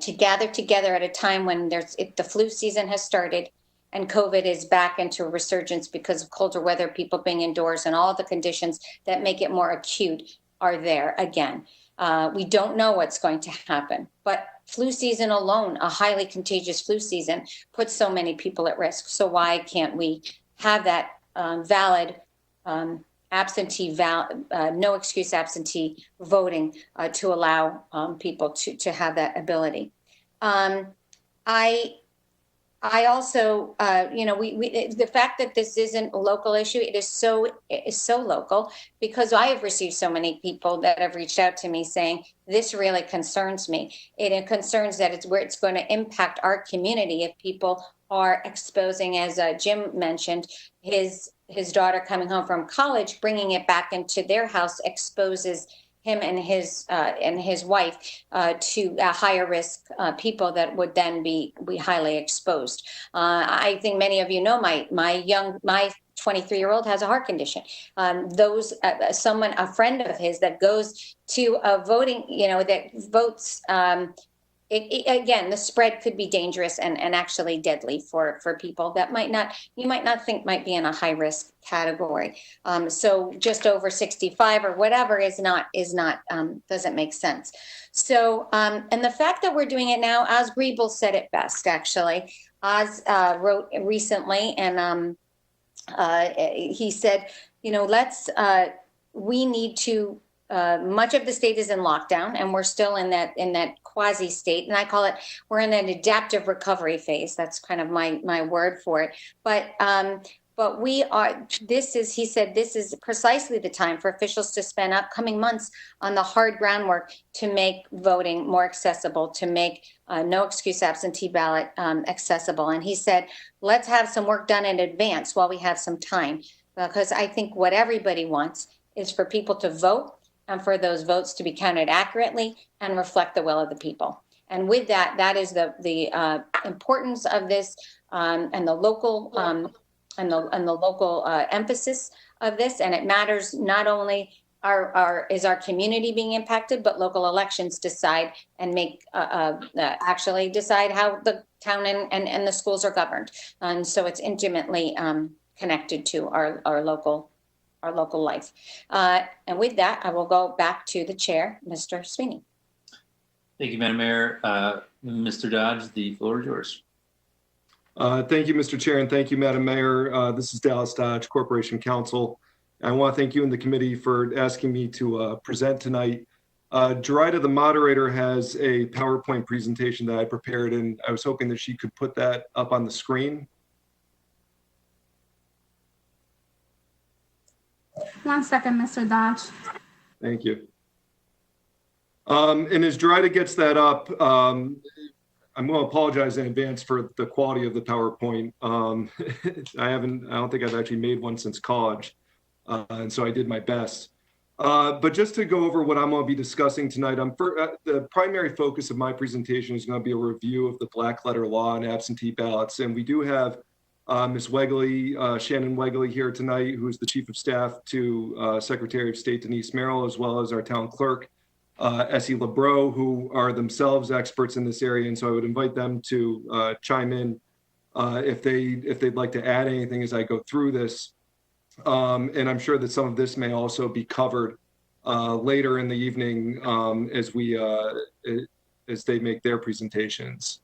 [SPEAKER 3] to gather together at a time when the flu season has started and COVID is back into a resurgence because of colder weather, people being indoors, and all the conditions that make it more acute are there again. We don't know what's going to happen, but flu season alone, a highly contagious flu season, puts so many people at risk. So why can't we have that valid no excuse absentee voting to allow people to have that ability? I also, the fact that this isn't a local issue, it is so local because I have received so many people that have reached out to me saying, this really concerns me. It concerns that it's where it's going to impact our community if people are exposing, as Jim mentioned, his daughter coming home from college, bringing it back into their house exposes him and his wife to higher risk people that would then be highly exposed. I think many of you know my 23-year-old has a heart condition. A friend of his that goes to a voting, that votes. Again, the spread could be dangerous and actually deadly for people that you might not think might be in a high risk category. So just over 65 or whatever doesn't make sense. So, and the fact that we're doing it now, Oz Griebel said it best, actually. Oz wrote recently, and he said, we need to, much of the state is in lockdown, and we're still in that quasi state, and I call it, we're in an adaptive recovery phase. That's kind of my word for it. But we are, he said, this is precisely the time for officials to spend upcoming months on the hard groundwork to make voting more accessible, to make no excuse absentee ballot accessible. And he said, let's have some work done in advance while we have some time, because I think what everybody wants is for people to vote and for those votes to be counted accurately and reflect the will of the people. And with that, that is the importance of this and the local emphasis of this. And it matters not only is our community being impacted, but local elections decide and actually decide how the town and the schools are governed. And so it's intimately connected to our local life. And with that, I will go back to the chair, Mr. Sweeney.
[SPEAKER 2] Thank you, Madam Mayor. Mr. Dodge, the floor is yours.
[SPEAKER 14] Thank you, Mr. Chair, and thank you, Madam Mayor. This is Dallas Dodge, Corporation Counsel. I want to thank you and the committee for asking me to present tonight. Jerida, the moderator, has a PowerPoint presentation that I prepared, and I was hoping that she could put that up on the screen.
[SPEAKER 1] One second, Mr. Dodge.
[SPEAKER 14] Thank you. And as Jerida gets that up, I'm going to apologize in advance for the quality of the PowerPoint. I don't think I've actually made one since college. And so I did my best. But just to go over what I'm going to be discussing tonight, the primary focus of my presentation is going to be a review of the black letter law on absentee ballots. And we do have Ms. Wegley, Shannon Wegley here tonight, who is the Chief of Staff to Secretary of State Denise Merrill, as well as our town clerk, Essie LeBreau, who are themselves experts in this area. And so I would invite them to chime in if they'd like to add anything as I go through this. And I'm sure that some of this may also be covered later in the evening as they make their presentations.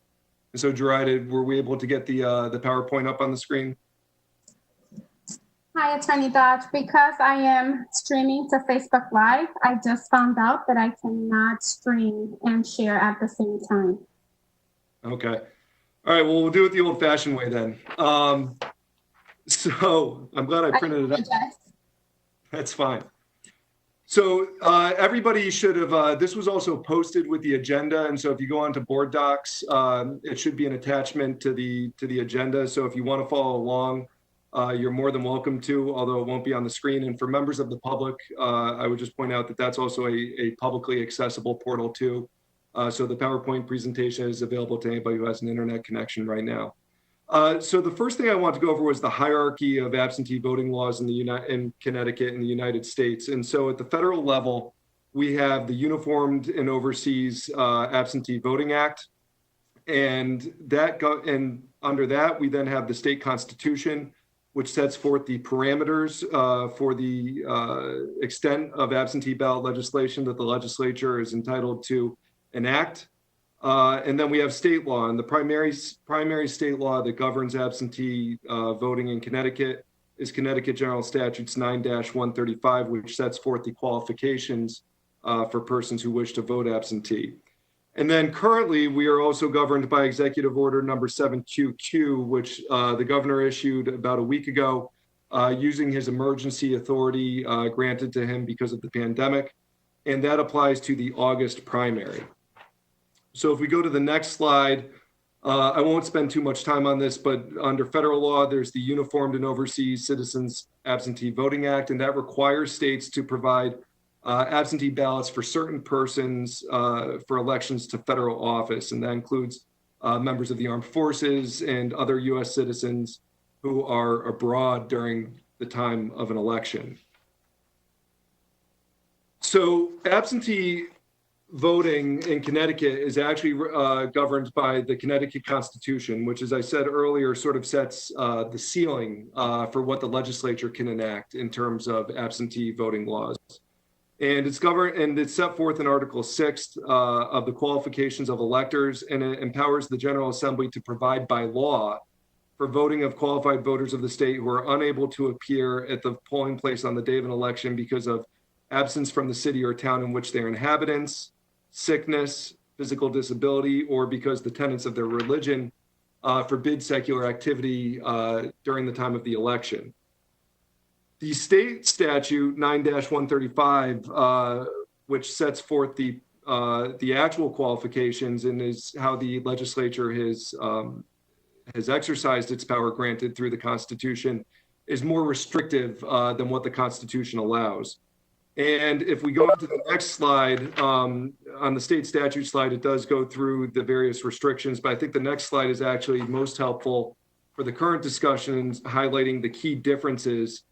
[SPEAKER 14] And so, Jerida, were we able to get the PowerPoint up on the screen?
[SPEAKER 1] Hi, Attorney Dodge. Because I am streaming to Facebook Live, I just found out that I cannot stream and share at the same time.
[SPEAKER 14] Okay. All right. Well, we'll do it the old-fashioned way then. So I'm glad I printed it out. That's fine. So everybody should have, this was also posted with the agenda. And so if you go onto board docs, it should be an attachment to the agenda. So if you want to follow along, you're more than welcome to, although it won't be on the screen. And for members of the public, I would just point out that that's also a publicly accessible portal too. So the PowerPoint presentation is available to anybody who has an internet connection right now. So the first thing I want to go over was the hierarchy of absentee voting laws in Connecticut and the United States. And so at the federal level, we have the Uniformed and Overseas Absentee Voting Act. And under that, we then have the state constitution, which sets forth the parameters for the extent of absentee ballot legislation that the legislature is entitled to enact. And then we have state law, and the primary state law that governs absentee voting in Connecticut is Connecticut General Statutes 9-135, which sets forth the qualifications for persons who wish to vote absentee. And then currently, we are also governed by Executive Order number 7QQ, which the governor issued about a week ago, using his emergency authority granted to him because of the pandemic, and that applies to the August primary. So if we go to the next slide, I won't spend too much time on this, but under federal law, there's the Uniformed and Overseas Citizens Absentee Voting Act, and that requires states to provide absentee ballots for certain persons for elections to federal office. And that includes members of the armed forces and other U.S. citizens who are abroad during the time of an election. So absentee voting in Connecticut is actually governed by the Connecticut Constitution, which, as I said earlier, sort of sets the ceiling for what the legislature can enact in terms of absentee voting laws. And it's governed, and it's set forth in Article 6 of the qualifications of electors, and it empowers the General Assembly to provide by law for voting of qualified voters of the state who are unable to appear at the polling place on the day of an election because of absence from the city or town in which they're inhabitants, sickness, physical disability, or because the tenets of their religion forbid secular activity during the time of the election. The state statute 9-135, which sets forth the actual qualifications and is how the legislature has exercised its power granted through the Constitution, is more restrictive than what the Constitution allows. And if we go to the next slide, on the state statute slide, it does go through the various restrictions, but I think the next slide is actually most helpful for the current discussions, highlighting the key differences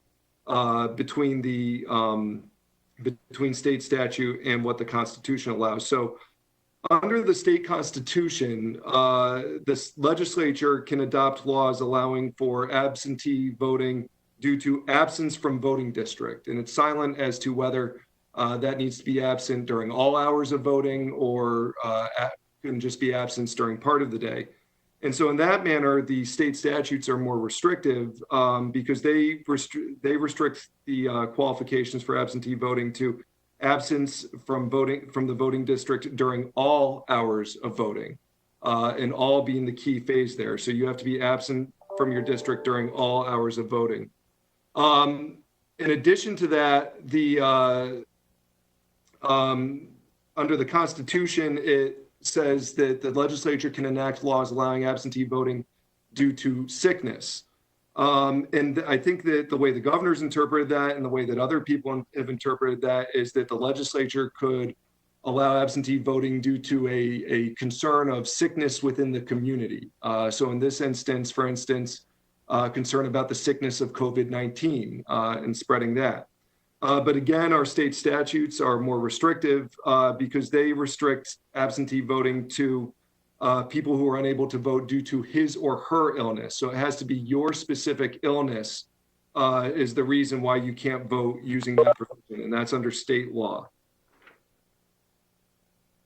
[SPEAKER 14] between state statute and what the Constitution allows. So under the state constitution, this legislature can adopt laws allowing for absentee voting due to absence from voting district. And it's silent as to whether that needs to be absent during all hours of voting or couldn't just be absence during part of the day. And so in that manner, the state statutes are more restrictive because they restrict the qualifications for absentee voting to absence from the voting district during all hours of voting, and all being the key phase there. So you have to be absent from your district during all hours of voting. In addition to that, under the Constitution, it says that the legislature can enact laws allowing absentee voting due to sickness. And I think that the way the governor's interpreted that and the way that other people have interpreted that is that the legislature could allow absentee voting due to a concern of sickness within the community. So in this instance, for instance, concern about the sickness of COVID-19 and spreading that. But again, our state statutes are more restrictive because they restrict absentee voting to people who are unable to vote due to his or her illness. So it has to be your specific illness is the reason why you can't vote using that provision, and that's under state law.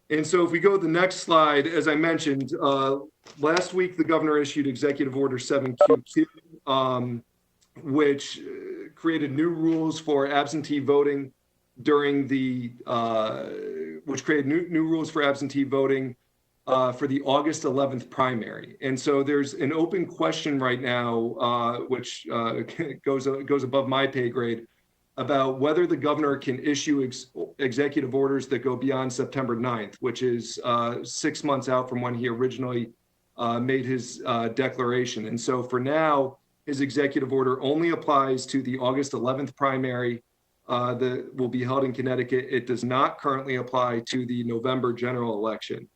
[SPEAKER 14] And so if we go to the next slide, as I mentioned, last week the governor issued Executive Order 7QQ, which created new rules for absentee voting during the, which created new rules for absentee voting for the August 11th primary. And so there's an open question right now, which goes above my pay grade, about whether the governor can issue executive orders that go beyond September 9th, which is 6 months out from when he originally made his declaration. And so for now, his executive order only applies to the August 11th primary that will be held in Connecticut. It does not currently apply to the November general election.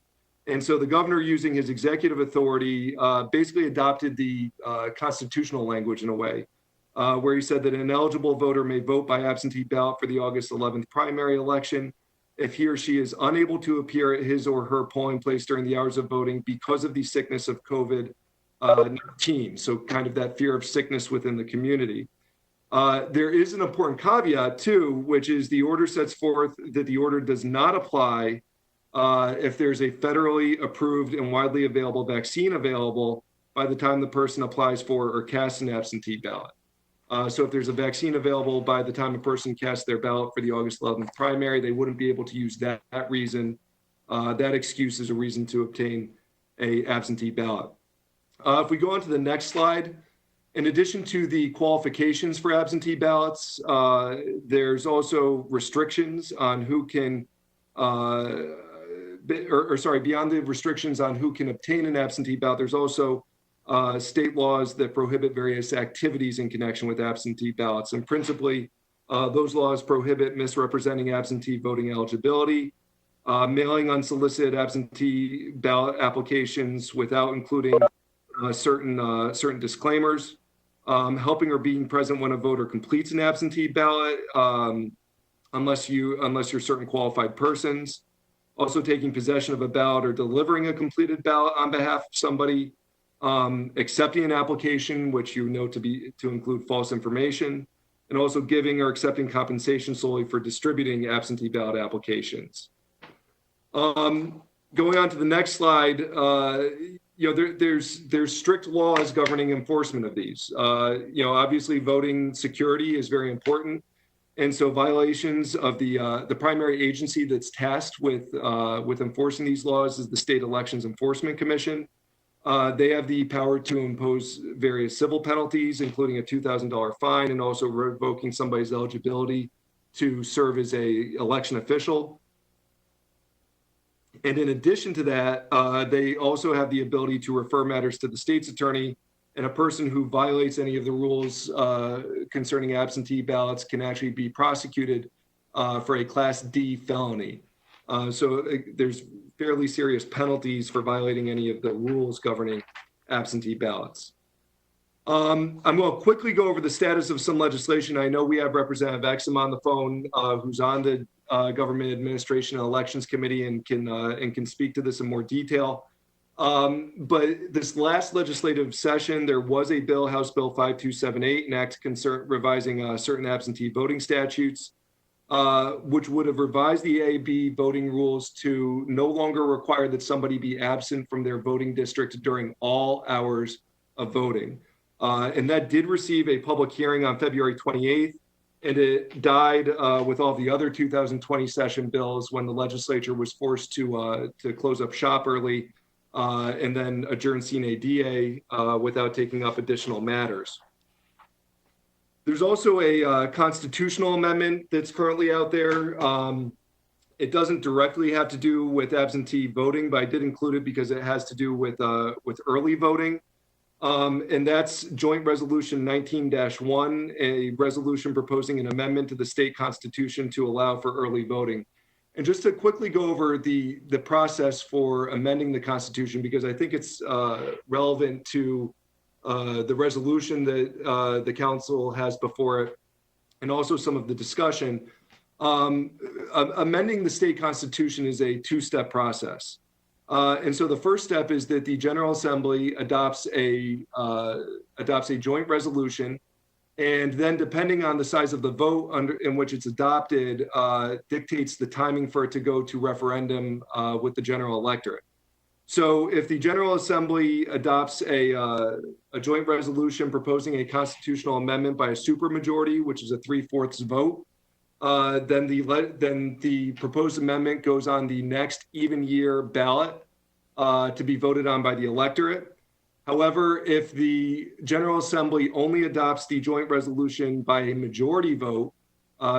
[SPEAKER 14] And so the governor, using his executive authority, basically adopted the constitutional language in a way, where he said that an ineligible voter may vote by absentee ballot for the August 11th primary election if he or she is unable to appear at his or her polling place during the hours of voting because of the sickness of COVID-19. So kind of that fear of sickness within the community. There is an important caveat too, which is the order sets forth that the order does not apply if there's a federally approved and widely available vaccine available by the time the person applies for or casts an absentee ballot. So if there's a vaccine available by the time a person casts their ballot for the August 11th primary, they wouldn't be able to use that reason, that excuse as a reason to obtain a absentee ballot. If we go on to the next slide, in addition to the qualifications for absentee ballots, there's also restrictions on who can, beyond the restrictions on who can obtain an absentee ballot, there's also state laws that prohibit various activities in connection with absentee ballots. And principally, those laws prohibit misrepresenting absentee voting eligibility, mailing unsolicited absentee ballot applications without including certain disclaimers, helping or being present when a voter completes an absentee ballot, unless you're certain qualified persons, also taking possession of a ballot or delivering a completed ballot on behalf of somebody, accepting an application, which you know to include false information, and also giving or accepting compensation solely for distributing absentee ballot applications. Going on to the next slide, there's strict laws governing enforcement of these. Obviously voting security is very important. And so violations of the primary agency that's tasked with enforcing these laws is the State Elections Enforcement Commission. They have the power to impose various civil penalties, including a $2,000 fine and also revoking somebody's eligibility to serve as an election official. And in addition to that, they also have the ability to refer matters to the state's attorney, and a person who violates any of the rules concerning absentee ballots can actually be prosecuted for a Class D felony. So there's fairly serious penalties for violating any of the rules governing absentee ballots. I'm going to quickly go over the status of some legislation. I know we have Representative Exum on the phone, who's on the Government Administration and Elections Committee and can speak to this in more detail. But this last legislative session, there was a bill, House Bill 5278, an act revising certain absentee voting statutes. which would have revised the AAB voting rules to no longer require that somebody be absent from their voting district during all hours of voting. And that did receive a public hearing on February 28th, and it died with all the other 2020 session bills when the legislature was forced to close up shop early and then adjourn sine die without taking up additional matters. There's also a constitutional amendment that's currently out there. It doesn't directly have to do with absentee voting, but I did include it because it has to do with early voting. And that's Joint Resolution 19-1, a resolution proposing an amendment to the state constitution to allow for early voting. And just to quickly go over the process for amending the Constitution, because I think it's relevant to the resolution that the council has before it, and also some of the discussion. Amending the state constitution is a two-step process. And so the first step is that the General Assembly adopts a joint resolution, and then depending on the size of the vote in which it's adopted, dictates the timing for it to go to referendum with the general electorate. So if the General Assembly adopts a joint resolution proposing a constitutional amendment by a supermajority, which is a 3/4 vote, then the proposed amendment goes on the next even year ballot to be voted on by the electorate. However, if the General Assembly only adopts the joint resolution by a majority vote,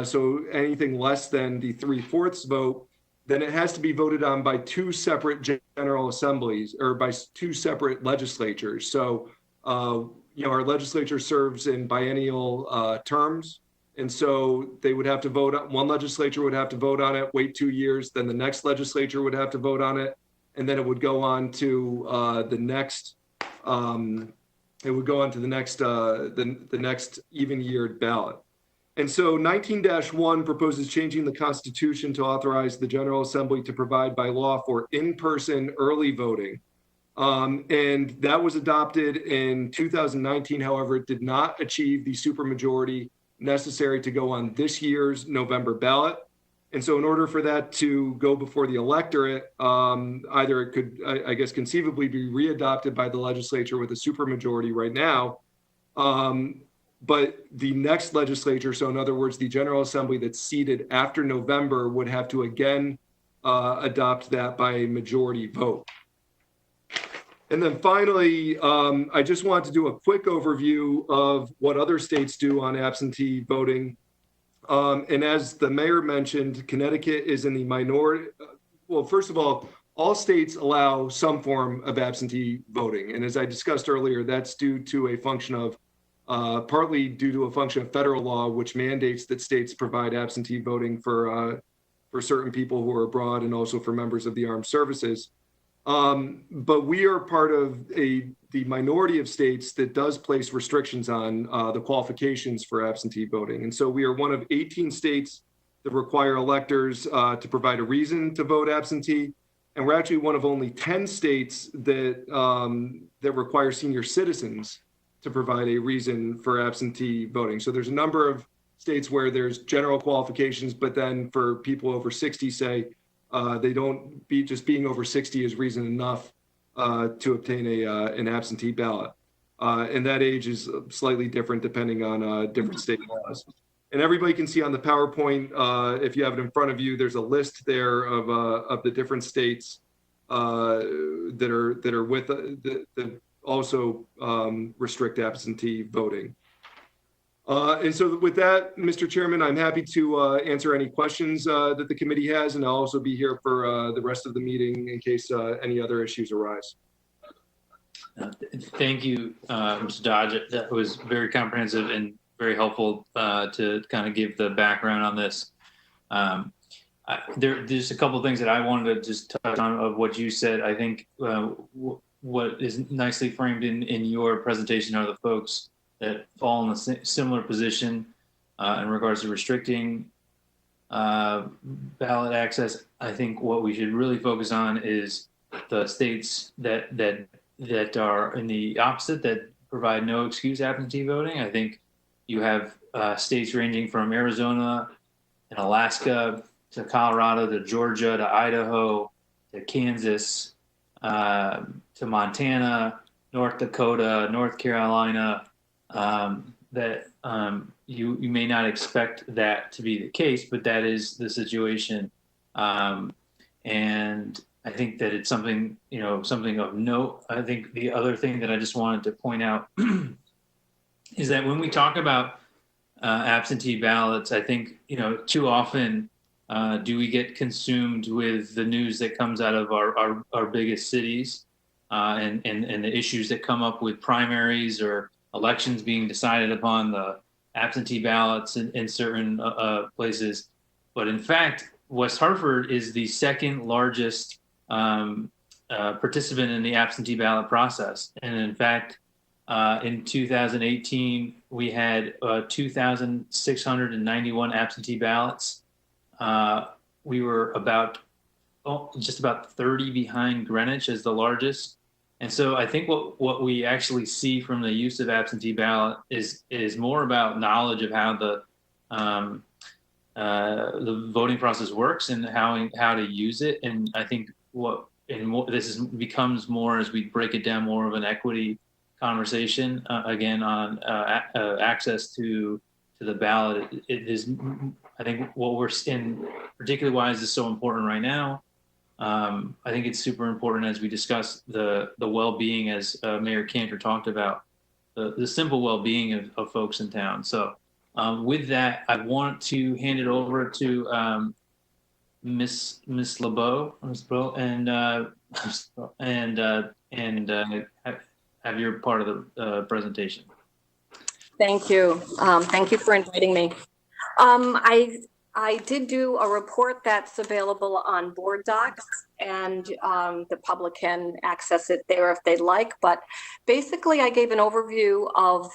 [SPEAKER 14] so anything less than the 3/4 vote, then it has to be voted on by two separate General Assemblies or by two separate legislatures. So, our legislature serves in biennial terms. And so they would have to vote, one legislature would have to vote on it, wait 2 years, then the next legislature would have to vote on it, and then it would go on to the next even yeared ballot. And so 19-1 proposes changing the Constitution to authorize the General Assembly to provide by law for in-person early voting. And that was adopted in 2019. However, it did not achieve the supermajority necessary to go on this year's November ballot. And so in order for that to go before the electorate, either it could, I guess, conceivably be readopted by the legislature with a supermajority right now. But the next legislature, so in other words, the General Assembly that's seated after November would have to again adopt that by a majority vote. And then finally, I just want to do a quick overview of what other states do on absentee voting. And as the mayor mentioned, Connecticut is in the minority. Well, first of all states allow some form of absentee voting. And as I discussed earlier, that's due to a function of, partly due to a function of federal law, which mandates that states provide absentee voting for certain people who are abroad and also for members of the armed services. But we are part of the minority of states that does place restrictions on the qualifications for absentee voting. And so we are one of 18 states that require electors to provide a reason to vote absentee. And we're actually one of only 10 states that require senior citizens to provide a reason for absentee voting. So there's a number of states where there's general qualifications, but then for people over 60, say, they don't just being over 60 is reason enough to obtain an absentee ballot. And that age is slightly different depending on different state laws. And everybody can see on the PowerPoint, if you have it in front of you, there's a list there of the different states that are with that also restrict absentee voting. And so with that, Mr. Chairman, I'm happy to answer any questions that the committee has, and I'll also be here for the rest of the meeting in case any other issues arise.
[SPEAKER 2] Thank you, Mr. Dodge. That was very comprehensive and very helpful to kind of give the background on this. There's a couple of things that I wanted to just touch on of what you said. I think what is nicely framed in your presentation are the folks that fall in a similar position in regards to restricting ballot access. I think what we should really focus on is the states that are in the opposite, that provide no excuse absentee voting. I think you have states ranging from Arizona in Alaska to Colorado to Georgia to Idaho to Kansas to Montana, North Dakota, North Carolina, that you may not expect that to be the case, but that is the situation. And I think that it's something, something of note. I think the other thing that I just wanted to point out is that when we talk about absentee ballots, I think, too often do we get consumed with the news that comes out of our biggest cities and the issues that come up with primaries or elections being decided upon the absentee ballots in certain places. But in fact, West Hartford is the second largest participant in the absentee ballot process. And in fact, in 2018, we had 2,691 absentee ballots. We were just about 30 behind Greenwich as the largest. And so I think what we actually see from the use of absentee ballot is more about knowledge of how the voting process works and how to use it. And I think becomes more as we break it down, more of an equity conversation again on access to the ballot. It is, I think, what we're in, particularly why is this so important right now. I think it's super important as we discuss the well-being, as Mayor Cantor talked about, the simple well-being of folks in town. So with that, I want to hand it over to Miss LeBeau, and have your part of the presentation.
[SPEAKER 15] Thank you. Thank you for inviting me. I did do a report that's available on Board Docs, and the public can access it there if they'd like. But basically, I gave an overview of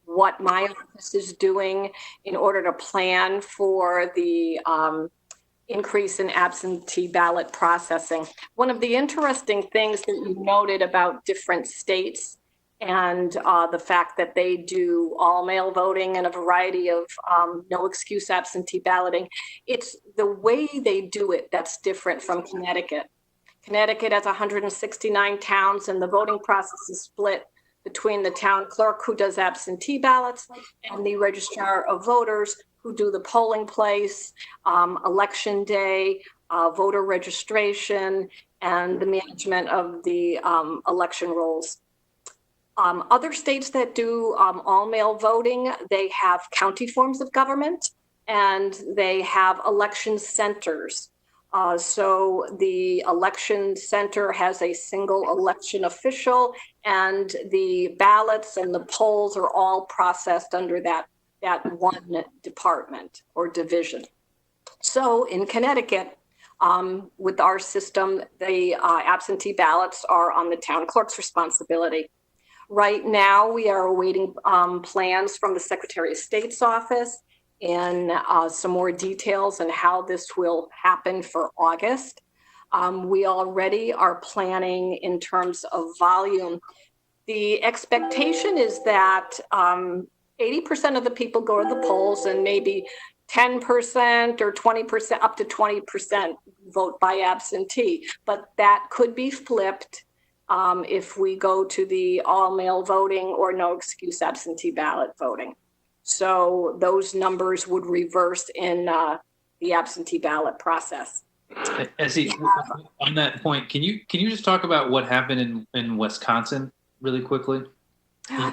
[SPEAKER 15] what my office is doing in order to plan for the increase in absentee ballot processing. One of the interesting things that you noted about different states and the fact that they do all mail voting and a variety of no excuse absentee balloting, it's the way they do it that's different from Connecticut. Connecticut has 169 towns, and the voting process is split between the town clerk, who does absentee ballots, and the registrar of voters, who do the polling place, election day, voter registration, and the management of the election rolls. Other states that do all mail voting, they have county forms of government, and they have election centers. So the election center has a single election official, and the ballots and the polls are all processed under that one department or division. So in Connecticut, with our system, the absentee ballots are on the town clerk's responsibility. Right now, we are awaiting plans from the Secretary of State's office and some more details on how this will happen for August. We already are planning in terms of volume. The expectation is that 80% of the people go to the polls, and maybe 10% or 20%, up to 20% vote by absentee. But that could be flipped if we go to the all mail voting or no excuse absentee ballot voting. So those numbers would reverse in the absentee ballot process.
[SPEAKER 2] Essie, on that point, can you just talk about what happened in Wisconsin really quickly?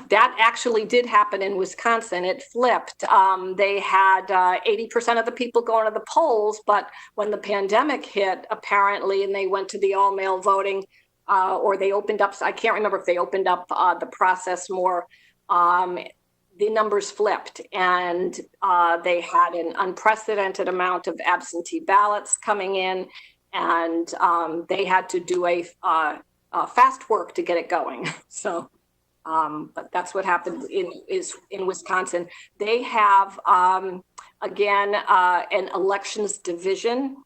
[SPEAKER 15] That actually did happen in Wisconsin. It flipped. They had 80% of the people going to the polls, but when the pandemic hit, apparently, and they went to the all mail voting, or they opened up, I can't remember if they opened up the process more, the numbers flipped, and they had an unprecedented amount of absentee ballots coming in, and they had to do a fast work to get it going. So, but that's what happened in Wisconsin. They have, again, an elections division.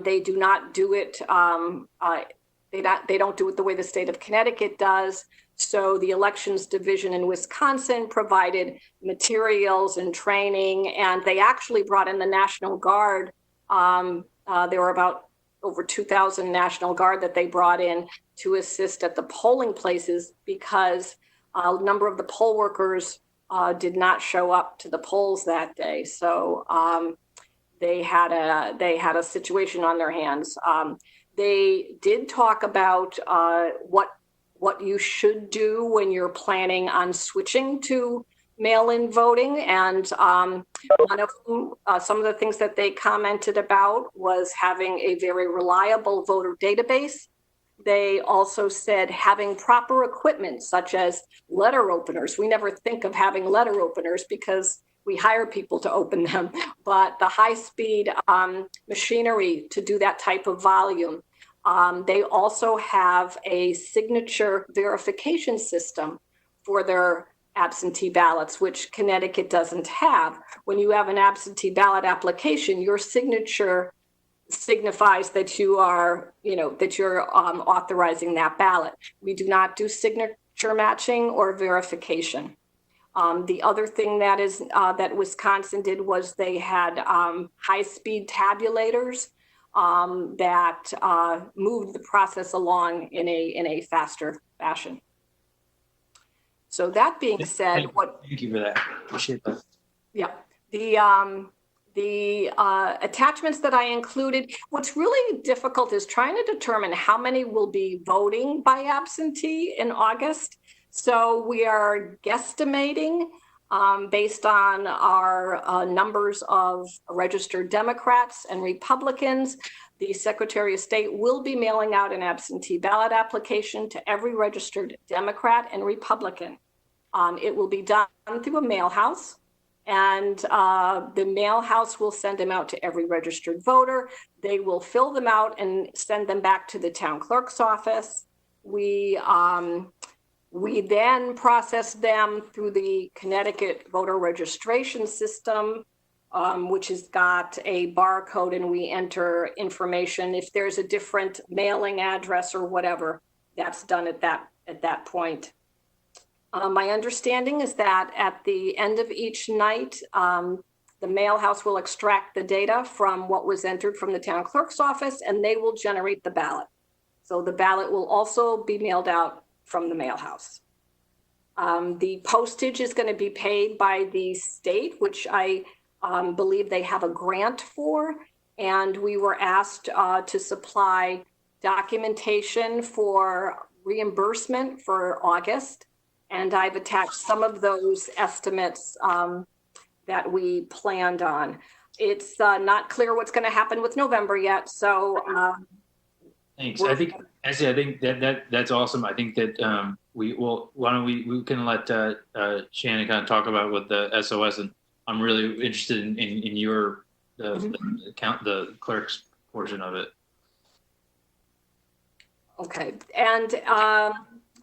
[SPEAKER 15] They do not do it, they don't do it the way the state of Connecticut does. So the elections division in Wisconsin provided materials and training, and they actually brought in the National Guard. There were about over 2,000 National Guard that they brought in to assist at the polling places because a number of the poll workers did not show up to the polls that day. So they had a situation on their hands. They did talk about what you should do when you're planning on switching to mail-in voting. And one of them, some of the things that they commented about was having a very reliable voter database. They also said having proper equipment, such as letter openers. We never think of having letter openers because we hire people to open them, but the high-speed machinery to do that type of volume. They also have a signature verification system for their absentee ballots, which Connecticut doesn't have. When you have an absentee ballot application, your signature signifies that you are, that you're authorizing that ballot. We do not do signature matching or verification. The other thing that Wisconsin did was they had high-speed tabulators that moved the process along in a faster fashion. So that being said,
[SPEAKER 2] Thank you for that. Appreciate that.
[SPEAKER 15] Yeah, the attachments that I included, what's really difficult is trying to determine how many will be voting by absentee in August. So we are guesstimating based on our numbers of registered Democrats and Republicans. The Secretary of State will be mailing out an absentee ballot application to every registered Democrat and Republican. It will be done through a mail house, and the mail house will send them out to every registered voter. They will fill them out and send them back to the town clerk's office. We then process them through the Connecticut voter registration system, which has got a barcode, and we enter information. If there's a different mailing address or whatever, that's done at that point. My understanding is that at the end of each night, the mail house will extract the data from what was entered from the town clerk's office, and they will generate the ballot. So the ballot will also be mailed out from the mail house. The postage is going to be paid by the state, which I believe they have a grant for, and we were asked to supply documentation for reimbursement for August, and I've attached some of those estimates that we planned on. It's not clear what's going to happen with November yet, so
[SPEAKER 2] thanks. I think that's awesome. I think that we can let Shannon kind of talk about what the SOS, and I'm really interested in your the clerk's portion of it.
[SPEAKER 15] Okay, and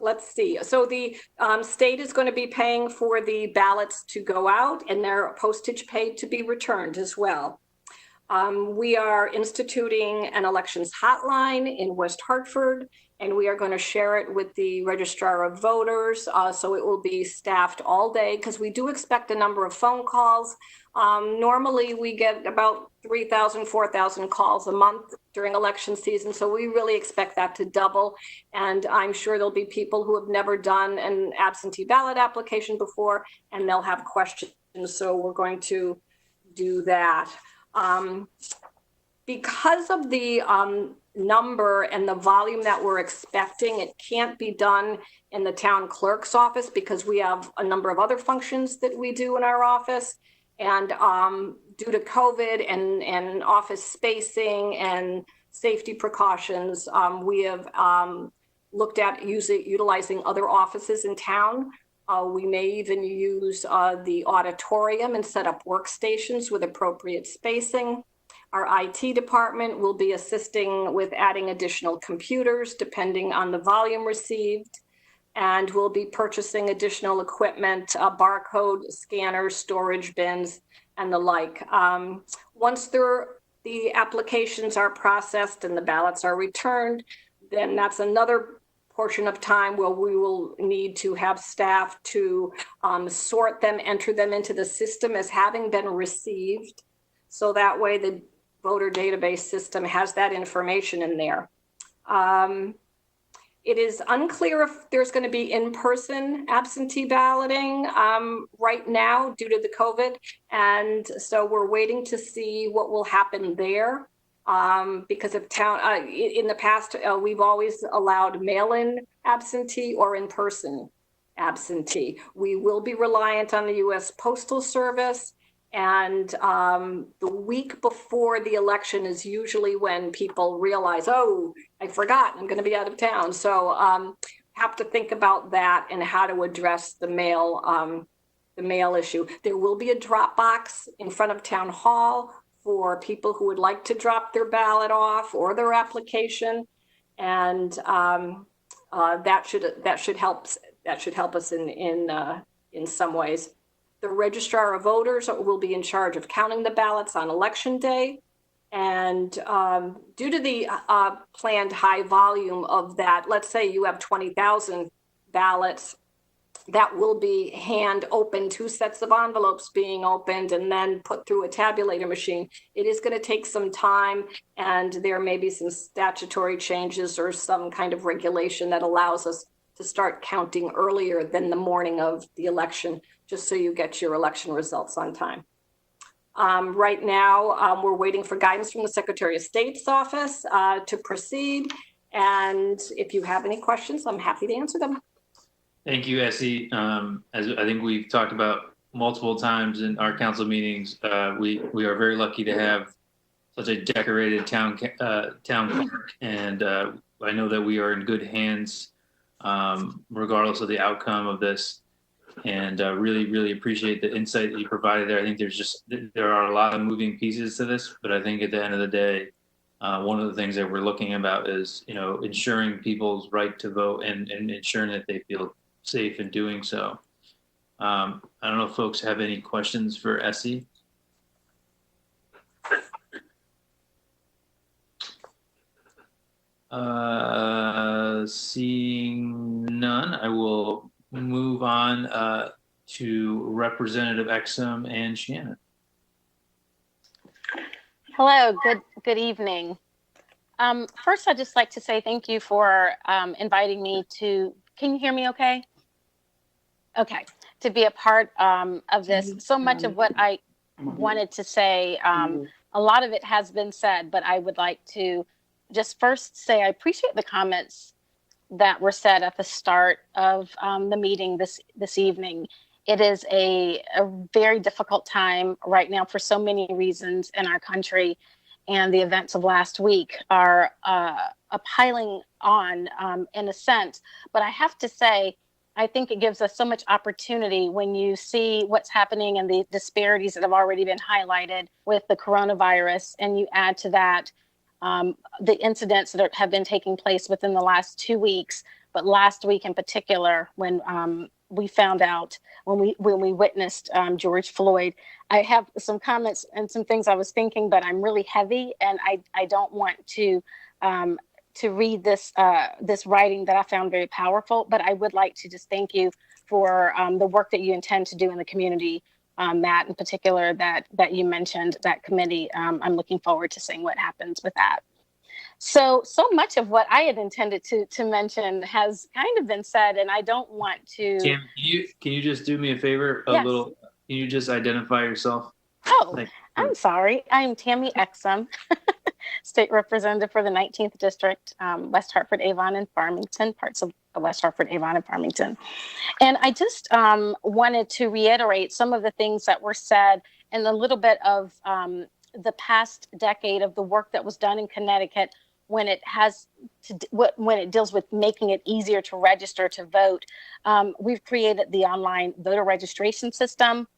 [SPEAKER 15] let's see. So the state is going to be paying for the ballots to go out and their postage paid to be returned as well. We are instituting an elections hotline in West Hartford, and we are going to share it with the registrar of voters. So it will be staffed all day because we do expect a number of phone calls. Normally we get about 3,000, 4,000 calls a month during election season. So we really expect that to double. And I'm sure there'll be people who have never done an absentee ballot application before, and they'll have questions. So we're going to do that. Because of the number and the volume that we're expecting, it can't be done in the town clerk's office because we have a number of other functions that we do in our office. And due to COVID and office spacing and safety precautions, we have looked at utilizing other offices in town. We may even use the auditorium and set up workstations with appropriate spacing. Our IT department will be assisting with adding additional computers depending on the volume received. And we'll be purchasing additional equipment, barcode scanners, storage bins, and the like. Once the applications are processed and the ballots are returned, then that's another portion of time where we will need to have staff to sort them, enter them into the system as having been received. So that way the voter database system has that information in there. It is unclear if there's going to be in-person absentee balloting right now due to the COVID. And so we're waiting to see what will happen there. Because of town, in the past, we've always allowed mail-in absentee or in-person absentee. We will be reliant on the U.S. Postal Service. And the week before the election is usually when people realize, oh, I forgot, I'm going to be out of town. So have to think about that and how to address the mail issue. There will be a drop box in front of Town Hall for people who would like to drop their ballot off or their application, and that should help us in some ways. The registrar of voters will be in charge of counting the ballots on election day. And due to the planned high volume of that, let's say you have 20,000 ballots, that will be hand opened, 2 sets of envelopes being opened and then put through a tabulator machine. It is going to take some time, and there may be some statutory changes or some kind of regulation that allows us to start counting earlier than the morning of the election, just so you get your election results on time. Right now, we're waiting for guidance from the Secretary of State's office to proceed. And if you have any questions, I'm happy to answer them.
[SPEAKER 2] Thank you, Essie. As I think we've talked about multiple times in our council meetings, we are very lucky to have such a decorated town park, and I know that we are in good hands regardless of the outcome of this. And really appreciate the insight that you provided there. I think there are a lot of moving pieces to this, but I think at the end of the day, one of the things that we're looking about is, ensuring people's right to vote and ensuring that they feel safe in doing so. I don't know if folks have any questions for Essie. Seeing none, I will move on to Representative Exum and Shannon.
[SPEAKER 16] Hello, good evening. First, I'd just like to say thank you for inviting me to, can you hear me okay? Okay, to be a part of this. So much of what I wanted to say, a lot of it has been said, but I would like to just first say I appreciate the comments that were said at the start of the meeting this evening. It is a very difficult time right now for so many reasons in our country, and the events of last week are piling on in a sense. But I have to say, I think it gives us so much opportunity when you see what's happening and the disparities that have already been highlighted with the coronavirus, and you add to that the incidents that have been taking place within the last 2 weeks, but last week in particular, when we found out, when we witnessed George Floyd. I have some comments and some things I was thinking, but I'm really heavy, and I don't want to read this writing that I found very powerful, but I would like to just thank you for the work that you intend to do in the community. Matt, in particular, that you mentioned, that committee. I'm looking forward to seeing what happens with that. So much of what I had intended to mention has kind of been said, and I don't want to.
[SPEAKER 2] Tam, can you just do me a favor?
[SPEAKER 16] Yes.
[SPEAKER 2] Can you just identify yourself?
[SPEAKER 16] Oh, I'm sorry. I'm Tammy Exum, State Representative for the 19th District, West Hartford, Avon, and Farmington, parts of West Hartford, Avon, and Farmington. And I just wanted to reiterate some of the things that were said and a little bit of the past decade of the work that was done in Connecticut when it deals with making it easier to register to vote. We've created the online voter registration system,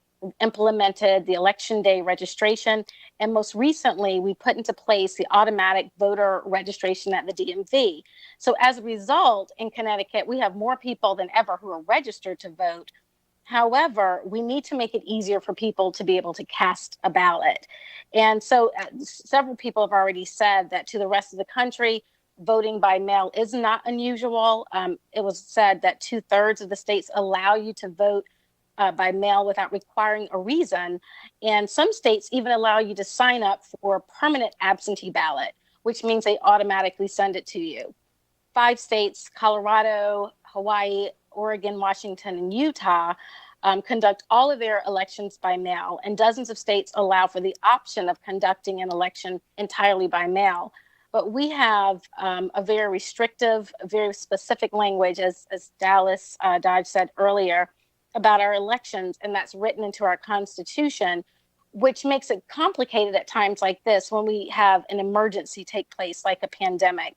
[SPEAKER 16] implemented the election day registration, and most recently we put into place the automatic voter registration at the DMV. So as a result, in Connecticut, we have more people than ever who are registered to vote. However, we need to make it easier for people to be able to cast a ballot. And so several people have already said that to the rest of the country, voting by mail is not unusual. It was said that 2/3 of the states allow you to vote by mail without requiring a reason. And some states even allow you to sign up for a permanent absentee ballot, which means they automatically send it to you. 5 states, Colorado, Hawaii, Oregon, Washington, and Utah, conduct all of their elections by mail, and dozens of states allow for the option of conducting an election entirely by mail. But we have a very restrictive, very specific language, as Dallas Dodge said earlier, about our elections, and that's written into our Constitution, which makes it complicated at times like this when we have an emergency take place, like a pandemic.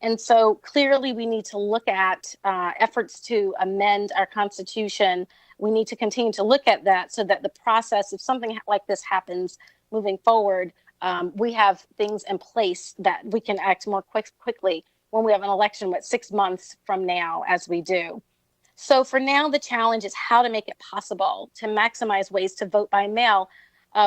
[SPEAKER 16] And so clearly we need to look at efforts to amend our Constitution. We need to continue to look at that so that the process, if something like this happens moving forward, we have things in place that we can act more quickly when we have an election, 6 months from now, as we do. So for now, the challenge is how to make it possible to maximize ways to vote by mail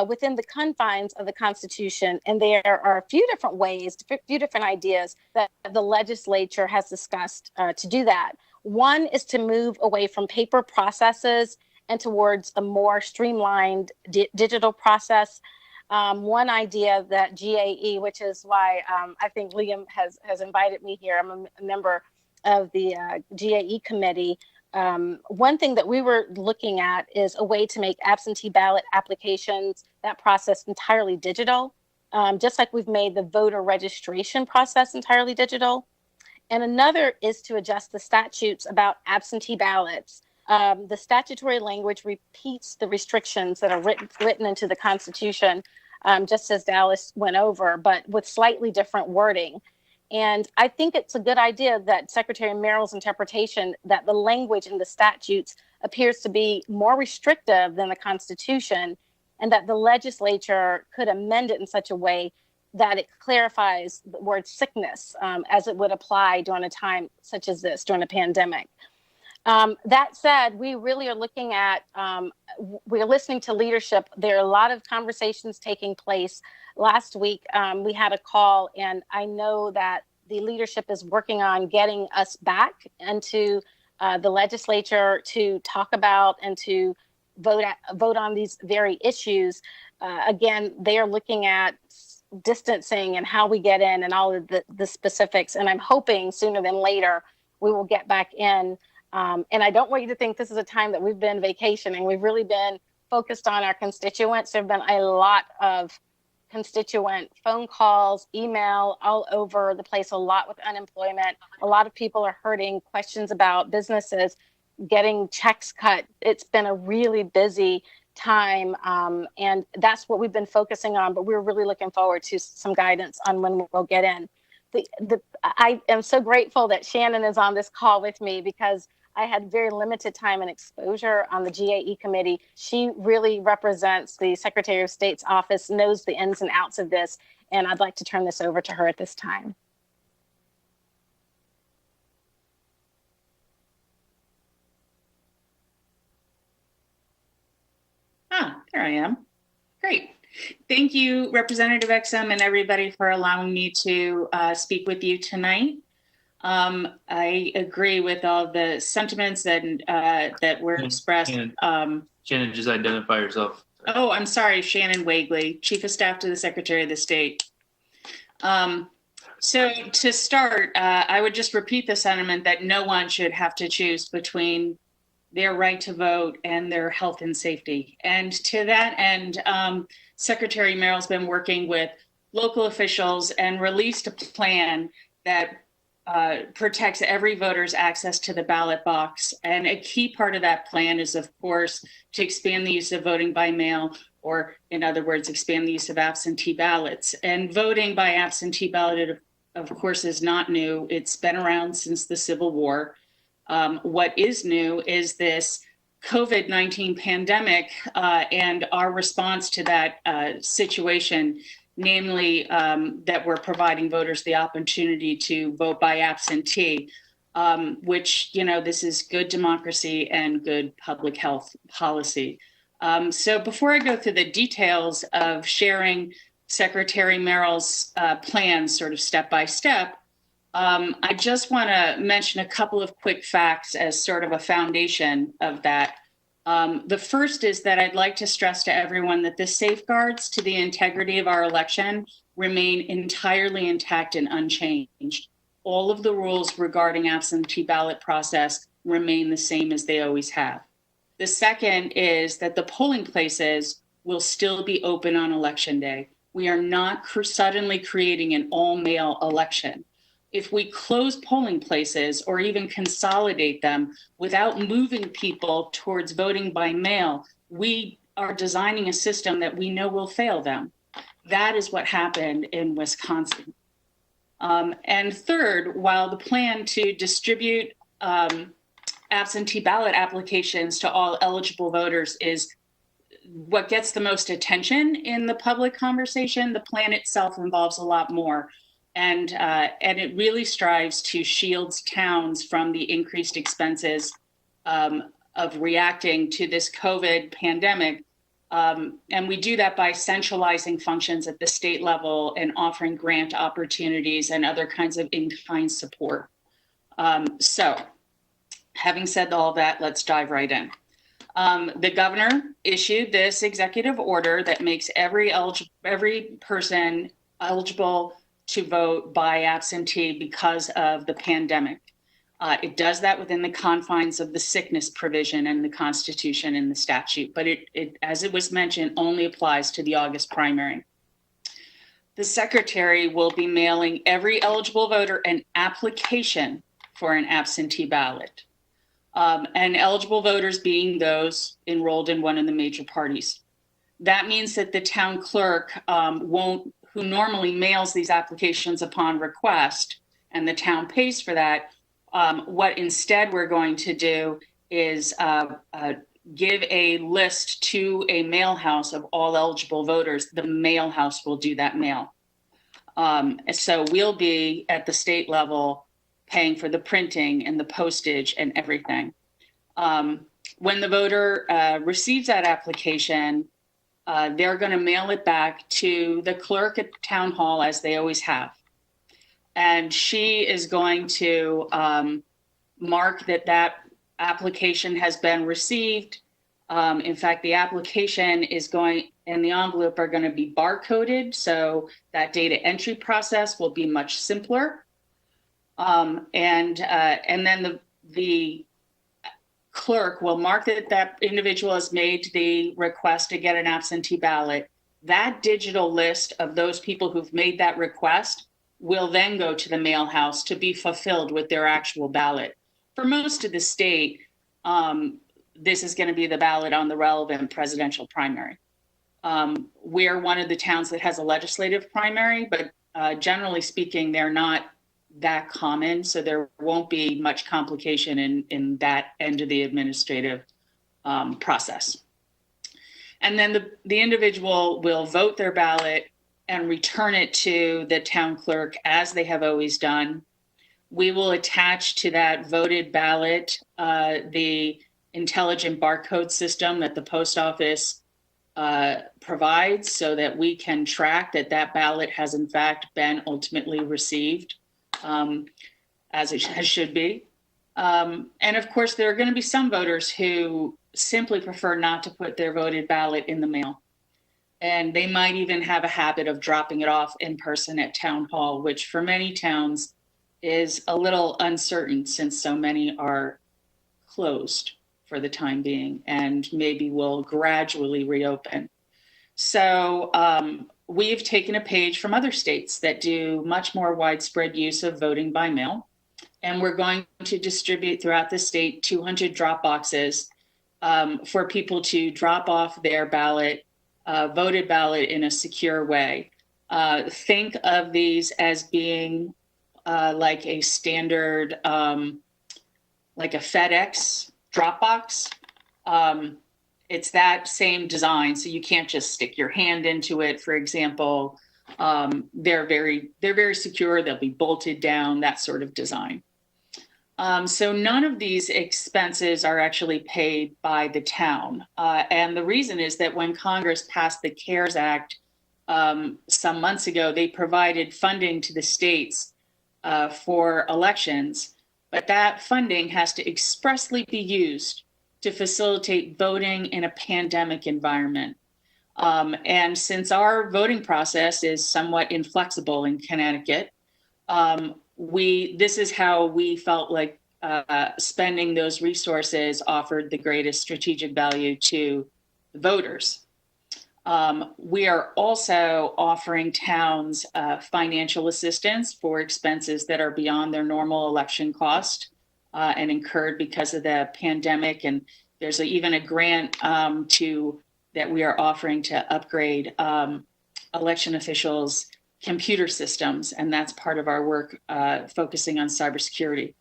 [SPEAKER 16] within the confines of the Constitution. And there are a few different ways, a few different ideas that the legislature has discussed to do that. One is to move away from paper processes and towards a more streamlined digital process. One idea that GAE, which is why I think Liam has invited me here. I'm a member of the GAE committee. One thing that we were looking at is a way to make absentee ballot applications, that process entirely digital, just like we've made the voter registration process entirely digital. And another is to adjust the statutes about absentee ballots. The statutory language repeats the restrictions that are written into the Constitution, just as Dallas went over, but with slightly different wording. And I think it's a good idea that Secretary Merrill's interpretation that the language in the statutes appears to be more restrictive than the Constitution, and that the legislature could amend it in such a way that it clarifies the word sickness as it would apply during a time such as this, during a pandemic. That said, we really are looking at, we're listening to leadership. There are a lot of conversations taking place. Last week, we had a call, and I know that the leadership is working on getting us back into the legislature to talk about and to vote on these very issues. Again, they are looking at distancing and how we get in and all of the specifics. And I'm hoping sooner than later, we will get back in. And I don't want you to think this is a time that we've been vacationing. We've really been focused on our constituents. There have been a lot of constituent phone calls, email all over the place, a lot with unemployment. A lot of people are hurting, questions about businesses, getting checks cut. It's been a really busy time. And that's what we've been focusing on, but we're really looking forward to some guidance on when we'll get in. I am so grateful that Shannon is on this call with me because I had very limited time and exposure on the GAE committee. She really represents the Secretary of State's office, knows the ins and outs of this, and I'd like to turn this over to her at this time.
[SPEAKER 17] There I am. Great. Thank you, Representative Exum, and everybody for allowing me to speak with you tonight. I agree with all the sentiments that were expressed.
[SPEAKER 2] Shannon, just identify yourself.
[SPEAKER 17] Oh, I'm sorry, Shannon Wagley, Chief of Staff to the Secretary of the State. So to start, I would just repeat the sentiment that no one should have to choose between their right to vote and their health and safety. And to that end, Secretary Merrill's been working with local officials and released a plan that protects every voter's access to the ballot box. And a key part of that plan is, of course, to expand the use of voting by mail, or in other words, expand the use of absentee ballots. And voting by absentee ballot, of course, is not new. It's been around since the Civil War. What is new is this COVID-19 pandemic and our response to that situation, namely that we're providing voters the opportunity to vote by absentee, which, this is good democracy and good public health policy. So before I go through the details of sharing Secretary Merrill's plans sort of step by step, I just want to mention a couple of quick facts as sort of a foundation of that. The first is that I'd like to stress to everyone that the safeguards to the integrity of our election remain entirely intact and unchanged. All of the rules regarding absentee ballot process remain the same as they always have. The second is that the polling places will still be open on election day. We are not suddenly creating an all-male election. If we close polling places or even consolidate them without moving people towards voting by mail, we are designing a system that we know will fail them. That is what happened in Wisconsin. And third, while the plan to distribute absentee ballot applications to all eligible voters is what gets the most attention in the public conversation, the plan itself involves a lot more. And it really strives to shield towns from the increased expenses of reacting to this COVID pandemic. And we do that by centralizing functions at the state level and offering grant opportunities and other kinds of in-kind support. So having said all that, let's dive right in. The governor issued this executive order that makes every person eligible to vote by absentee because of the pandemic. It does that within the confines of the sickness provision and the Constitution and the statute, but it, as it was mentioned, only applies to the August primary. The secretary will be mailing every eligible voter an application for an absentee ballot, and eligible voters being those enrolled in one of the major parties. That means that the town clerk who normally mails these applications upon request, and the town pays for that, what instead we're going to do is give a list to a mail house of all eligible voters. The mail house will do that mail. So we'll be at the state level paying for the printing and the postage and everything. When the voter receives that application, they're going to mail it back to the clerk at town hall, as they always have. And she is going to mark that application has been received. In fact, the application is going, and the envelope are going to be barcoded, so that data entry process will be much simpler. And then the clerk will mark that individual has made the request to get an absentee ballot. That digital list of those people who've made that request will then go to the mail house to be fulfilled with their actual ballot. For most of the state, this is going to be the ballot on the relevant presidential primary. We're one of the towns that has a legislative primary, but generally speaking, they're not that common, so there won't be much complication in that end of the administrative process. And then the individual will vote their ballot and return it to the town clerk as they have always done. We will attach to that voted ballot the intelligent barcode system that the post office provides, so that we can track that ballot has in fact been ultimately received, as it should be. And of course, there are going to be some voters who simply prefer not to put their voted ballot in the mail. And they might even have a habit of dropping it off in person at town hall, which for many towns is a little uncertain since so many are closed for the time being and maybe will gradually reopen. So we've taken a page from other states that do much more widespread use of voting by mail. And we're going to distribute throughout the state 200 drop boxes for people to drop off their ballot, voted ballot in a secure way. Think of these as being like a standard, like a FedEx drop box. It's that same design, so you can't just stick your hand into it, for example. They're very secure. They'll be bolted down, that sort of design. So none of these expenses are actually paid by the town. And the reason is that when Congress passed the CARES Act some months ago, they provided funding to the states for elections, but that funding has to expressly be used to facilitate voting in a pandemic environment. And since our voting process is somewhat inflexible in Connecticut, this is how we felt like spending those resources offered the greatest strategic value to the voters. We are also offering towns financial assistance for expenses that are beyond their normal election cost and incurred because of the pandemic. And there's even a grant that we are offering to upgrade election officials' computer systems, and that's part of our work focusing on cybersecurity.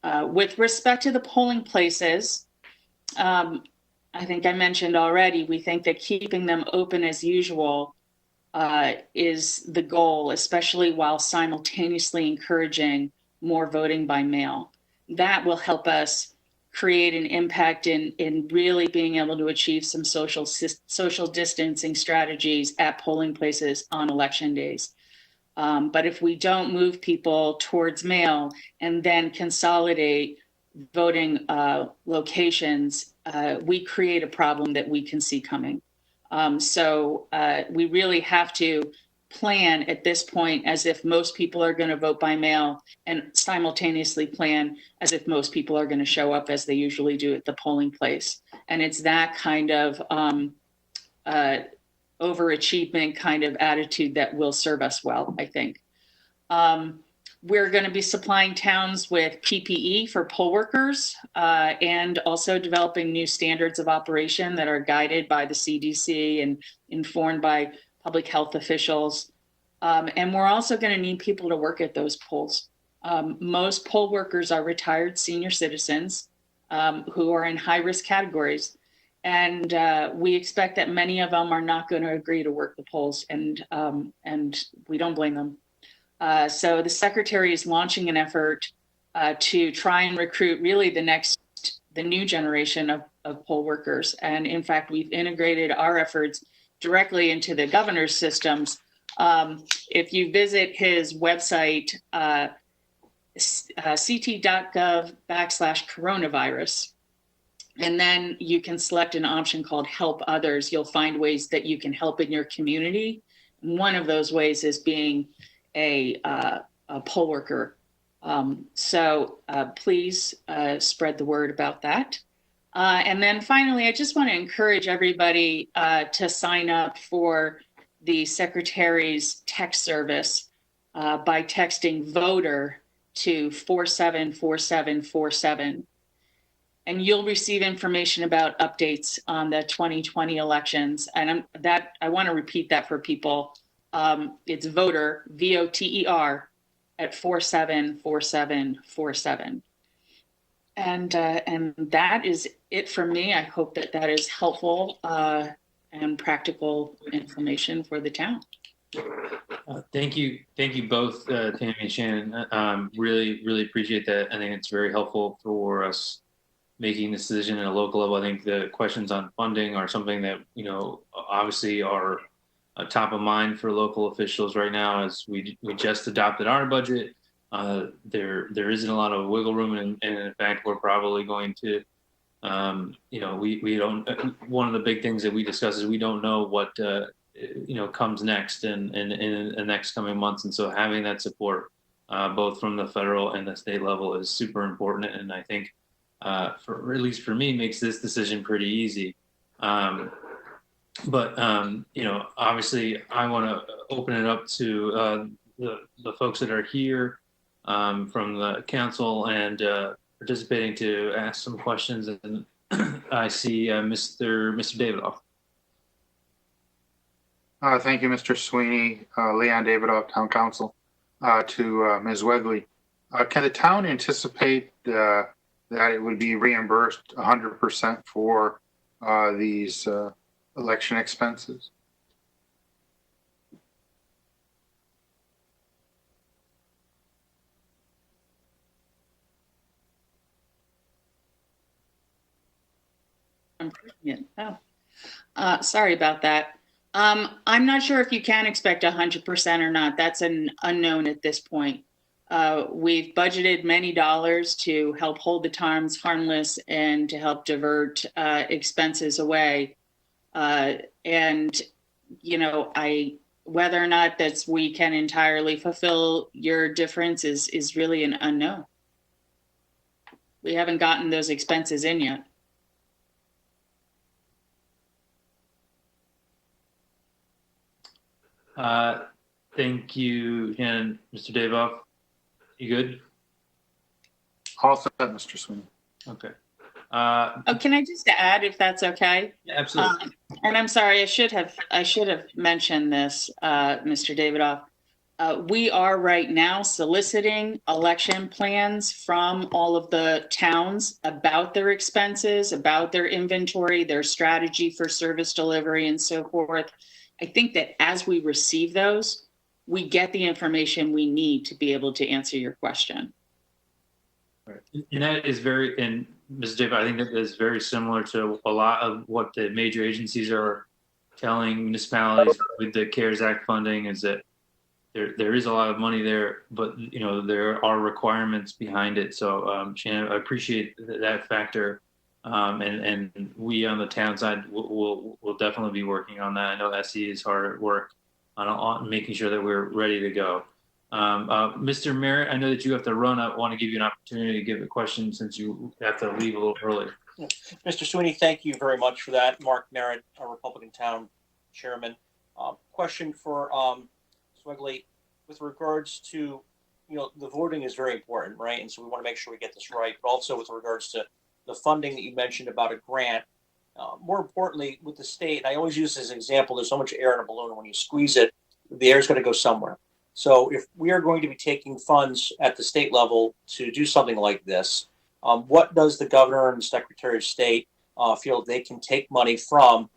[SPEAKER 17] With respect to the polling places, I think I mentioned already, we think that keeping them open as usual is the goal, especially while simultaneously encouraging more voting by mail. That will help us create an impact in really being able to achieve some social distancing strategies at polling places on election days. But if we don't move people towards mail and then consolidate voting locations, we create a problem that we can see coming. So we really have to plan at this point as if most people are going to vote by mail, and simultaneously plan as if most people are going to show up as they usually do at the polling place. And it's that kind of overachievement kind of attitude that will serve us well, I think. We're going to be supplying towns with PPE for poll workers and also developing new standards of operation that are guided by the CDC and informed by public health officials. And we're also going to need people to work at those polls. Most poll workers are retired senior citizens who are in high-risk categories. And we expect that many of them are not going to agree to work the polls, and we don't blame them. So the Secretary is launching an effort to try and recruit really the new generation of poll workers. And in fact, we've integrated our efforts directly into the governor's systems. If you visit his website, ct.gov/coronavirus, and then you can select an option called Help Others, you'll find ways that you can help in your community. One of those ways is being a poll worker. So please spread the word about that. And then finally, I just want to encourage everybody to sign up for the Secretary's text service by texting VOTER to 474747. And you'll receive information about updates on the 2020 elections. And I want to repeat that for people. It's VOTER, VOTER, at 474747. And that is it for me. I hope that is helpful and practical information for the town.
[SPEAKER 2] Thank you both, Tammy and Shannon. Really appreciate that. I think it's very helpful for us making this decision at a local level. I think the questions on funding are something that obviously are top of mind for local officials right now, as we just adopted our budget. There isn't a lot of wiggle room, and in fact, we're probably going to, we don't. One of the big things that we discuss is we don't know what comes next in the next coming months, and so having that support both from the federal and the state level is super important, and I think for at least for me makes this decision pretty easy. But obviously, I want to open it up to the folks that are here from the council and participating to ask some questions. And I see Mr. Davidoff.
[SPEAKER 18] Thank you, Mr. Sweeney. Leon Davidoff, Town Council. To Ms. Wegley, can the town anticipate that it would be reimbursed 100% for these election expenses?
[SPEAKER 17] Sorry about that. I'm not sure if you can expect 100% or not. That's an unknown at this point. We've budgeted many dollars to help hold the towns harmless and to help divert expenses away. And, you know, whether or not we can entirely fulfill your difference is really an unknown. We haven't gotten those expenses in yet.
[SPEAKER 2] Thank you, and Mr. Davoff. You good?
[SPEAKER 18] All set, Mr. Sweeney.
[SPEAKER 2] Okay.
[SPEAKER 17] Can I just add, if that's okay?
[SPEAKER 2] Yeah, absolutely.
[SPEAKER 17] And I'm sorry, I should have mentioned this, Mr. Davidoff. We are right now soliciting election plans from all of the towns about their expenses, about their inventory, their strategy for service delivery, and so forth. I think that as we receive those, we get the information we need to be able to answer your question.
[SPEAKER 2] Right. And that is and Ms. Dave, I think that is very similar to a lot of what the major agencies are telling municipalities with the CARES Act funding, is that there is a lot of money there, but you know there are requirements behind it. So Shannon, I appreciate that factor, and we on the town side will definitely be working on that. I know SE is hard at work on making sure that we're ready to go. Mr. Merritt, I know that you have to run. I want to give you an opportunity to give a question since you have to leave a little early.
[SPEAKER 13] Mr. Sweeney, thank you very much for that. Mark Merritt, our Republican Town Chairman. Question for Swegley, with regards to, the voting is very important, right? And so we want to make sure we get this right, but also with regards to the funding that you mentioned about a grant. More importantly, with the state, and I always use this as an example, there's so much air in a balloon, and when you squeeze it, the air is going to go somewhere. So if we are going to be taking funds at the state level to do something like this, what does the governor and the Secretary of State feel they can take money from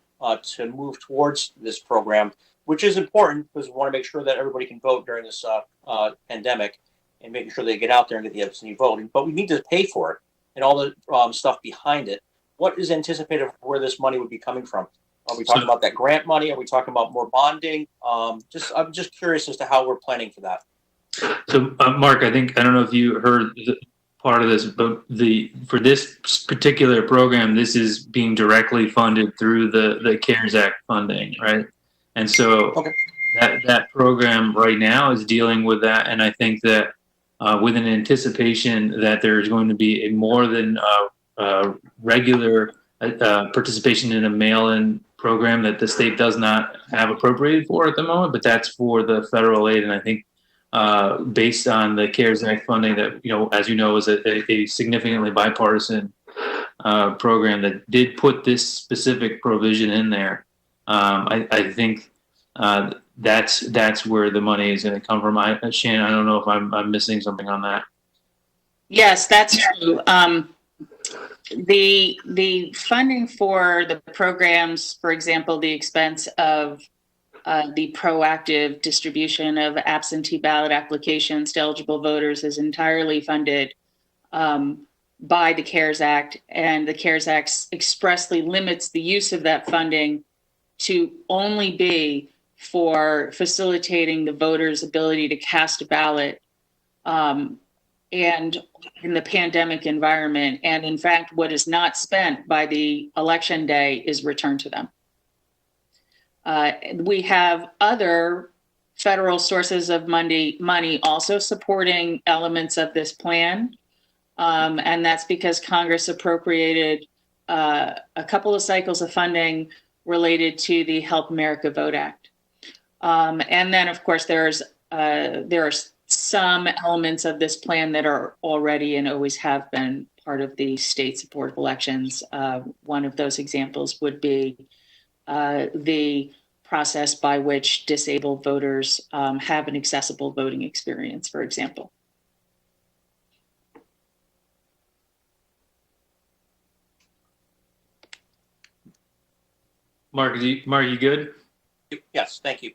[SPEAKER 13] to move towards this program, which is important because we want to make sure that everybody can vote during this pandemic and making sure they get out there and get the absentee voting. But we need to pay for it and all the stuff behind it. What is anticipated of where this money would be coming from? Are we talking about that grant money? Are we talking about more bonding? I'm just curious as to how we're planning for that.
[SPEAKER 2] So, Mark, I don't know if you heard part of this, but for this particular program, this is being directly funded through the CARES Act funding, right? And so that program right now is dealing with that, and I think that with an anticipation that there is going to be a more than regular participation in a mail-in program that the state does not have appropriated for at the moment, but that's for the federal aid. And I think based on the CARES Act funding that, as you know, is a significantly bipartisan program that did put this specific provision in there. I think that's where the money is going to come from. Shannon, I don't know if I'm missing something on that.
[SPEAKER 17] Yes, that's true. The funding for the programs, for example, the expense of the proactive distribution of absentee ballot applications to eligible voters is entirely funded by the CARES Act, and the CARES Act expressly limits the use of that funding to only be for facilitating the voters' ability to cast a ballot and in the pandemic environment. And in fact, what is not spent by the election day is returned to them. We have other federal sources of money also supporting elements of this plan. And that's because Congress appropriated a couple of cycles of funding related to the Help America Vote Act. And then, of course, there are some elements of this plan that are already and always have been part of the state support of elections. One of those examples would be the process by which disabled voters have an accessible voting experience, for example.
[SPEAKER 2] Mark, you good?
[SPEAKER 13] Yes, thank you.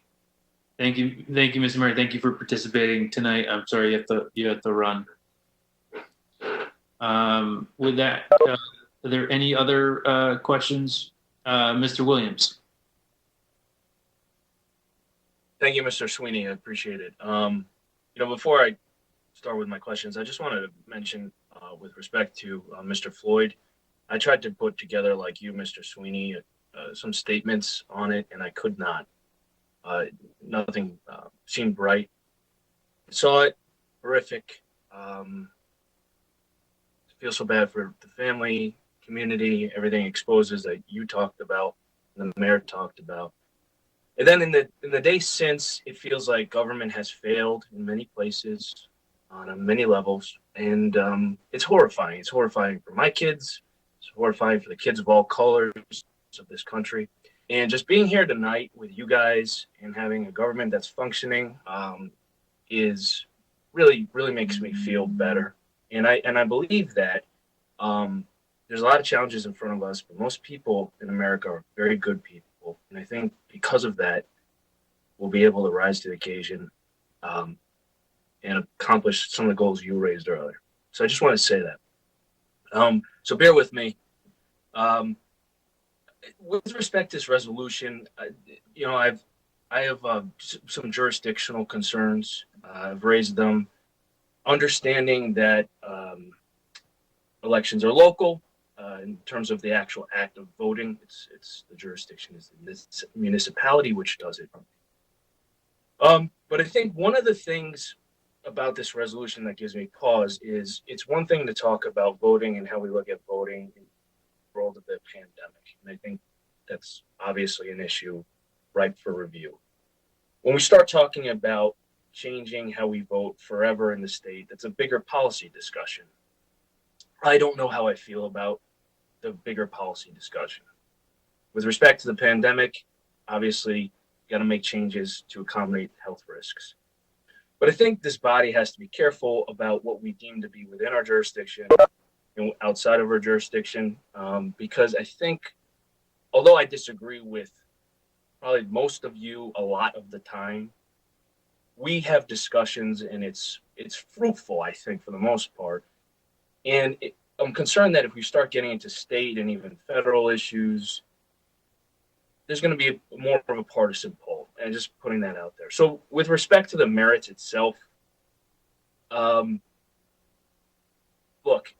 [SPEAKER 2] Thank you, Mr. Murray. Thank you for participating tonight. I'm sorry you have to run. With that, are there any other questions, Mr. Williams?
[SPEAKER 19] Thank you, Mr. Sweeney. I appreciate it. Before I start with my questions. I just wanted to mention with respect to Mr. Floyd, I tried to put together, like you, Mr. Sweeney, some statements on it, and I could not. Nothing seemed right. Saw it, horrific. Feel so bad for the family, community, everything exposes that you talked about, and the mayor talked about. And then in the days since, it feels like government has failed in many places on many levels, and it's horrifying. It's horrifying for my kids. It's horrifying for the kids of all colors of this country. And just being here tonight with you guys and having a government that's functioning is really makes me feel better. And I believe that there's a lot of challenges in front of us, but most people in America are very good people. And I think because of that, we'll be able to rise to the occasion and accomplish some of the goals you raised earlier. So I just want to say that. So bear with me. With respect to this resolution, I have some jurisdictional concerns. I've raised them, understanding that elections are local. In terms of the actual act of voting, it's the jurisdiction is the municipality which does it. But I think one of the things about this resolution that gives me pause is it's one thing to talk about voting and how we look at voting in the world of the pandemic. And I think that's obviously an issue ripe for review. When we start talking about changing how we vote forever in the state, that's a bigger policy discussion. I don't know how I feel about the bigger policy discussion. With respect to the pandemic, obviously, got to make changes to accommodate health risks. But I think this body has to be careful about what we deem to be within our jurisdiction and outside of our jurisdiction, because I think, although I disagree with probably most of you a lot of the time, we have discussions and it's fruitful, I think, for the most part. And I'm concerned that if we start getting into state and even federal issues, there's going to be more of a partisan pull, and just putting that out there. So with respect to the merits itself, look,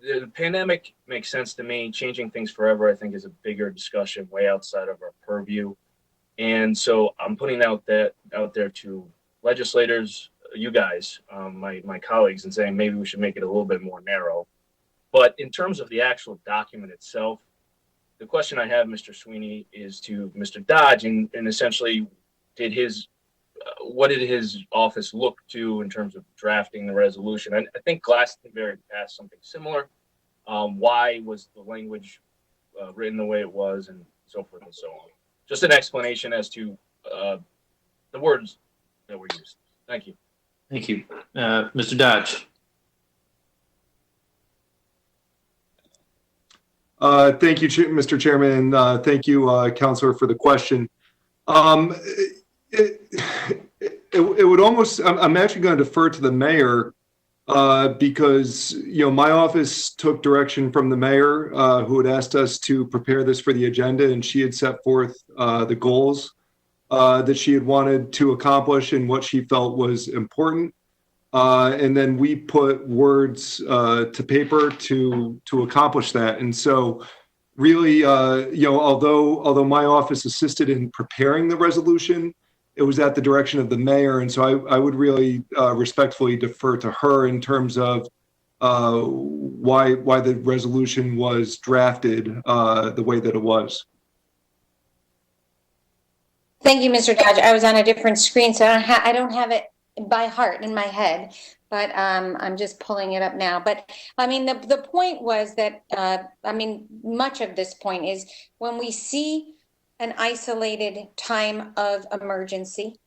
[SPEAKER 19] the pandemic makes sense to me. Changing things forever, I think, is a bigger discussion way outside of our purview. And so I'm putting out there to legislators, you guys, my colleagues, and saying maybe we should make it a little bit more narrow. But in terms of the actual document itself, the question I have, Mr. Sweeney, is to Mr. Dodge, and essentially, what did his office look to in terms of drafting the resolution? I think Glastonbury passed something similar. Why was the language written the way it was, and so forth and so on? Just an explanation as to the words that were used. Thank you.
[SPEAKER 2] Thank you. Mr. Dodge.
[SPEAKER 14] Thank you, Mr. Chairman, and thank you, Councilor, for the question. It would almost, I'm actually going to defer to the mayor because, my office took direction from the mayor who had asked us to prepare this for the agenda, and she had set forth the goals that she had wanted to accomplish and what she felt was important. And then we put words to paper to accomplish that. And so really, although my office assisted in preparing the resolution, it was at the direction of the mayor. And so I would really respectfully defer to her in terms of why the resolution was drafted the way that it was.
[SPEAKER 3] Thank you, Mr. Dodge. I was on a different screen, so I don't have it by heart in my head, but I'm just pulling it up now. But I mean, the point was that, much of this point is when we see an isolated time of emergency,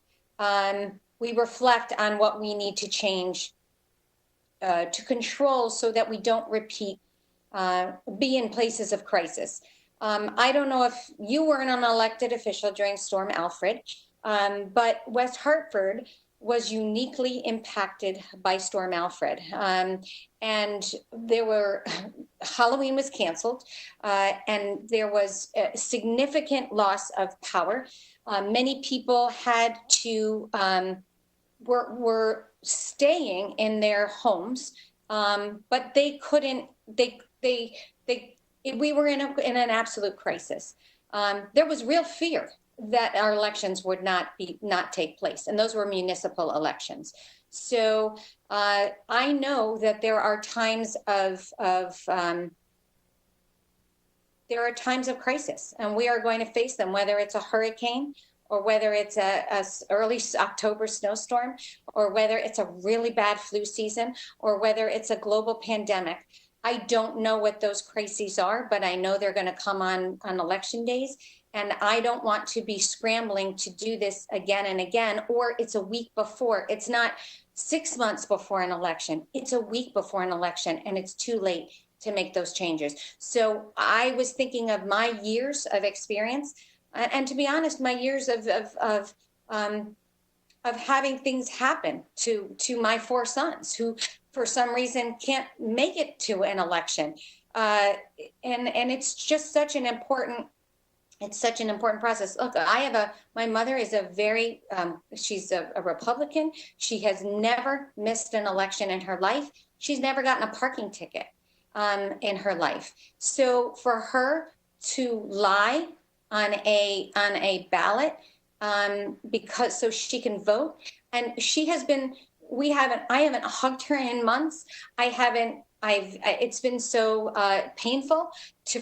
[SPEAKER 3] we reflect on what we need to change to control so that we don't repeat, be in places of crisis. I don't know if you were an elected official during Storm Alfred, but West Hartford was uniquely impacted by Storm Alfred. And there were, Halloween was canceled, and there was a significant loss of power. Many people had to were staying in their homes, but they couldn't. We were in an absolute crisis. There was real fear that our elections would not take place, and those were municipal elections. So I know that there are times of crisis, and we are going to face them, whether it's a hurricane, or whether it's a early October snowstorm, or whether it's a really bad flu season, or whether it's a global pandemic. I don't know what those crises are, but I know they're going to come on election days. And I don't want to be scrambling to do this again and again, or it's a week before. It's not 6 months before an election. It's a week before an election, and it's too late to make those changes. So I was thinking of my years of experience, and to be honest, my years of having things happen to my 4 sons who, for some reason, can't make it to an election, and it's just such an important. It's such an important process. Look, my mother is she's a Republican. She has never missed an election in her life. She's never gotten a parking ticket in her life. So for her to lie on a ballot because so she can vote, and I haven't hugged her in months. It's been so painful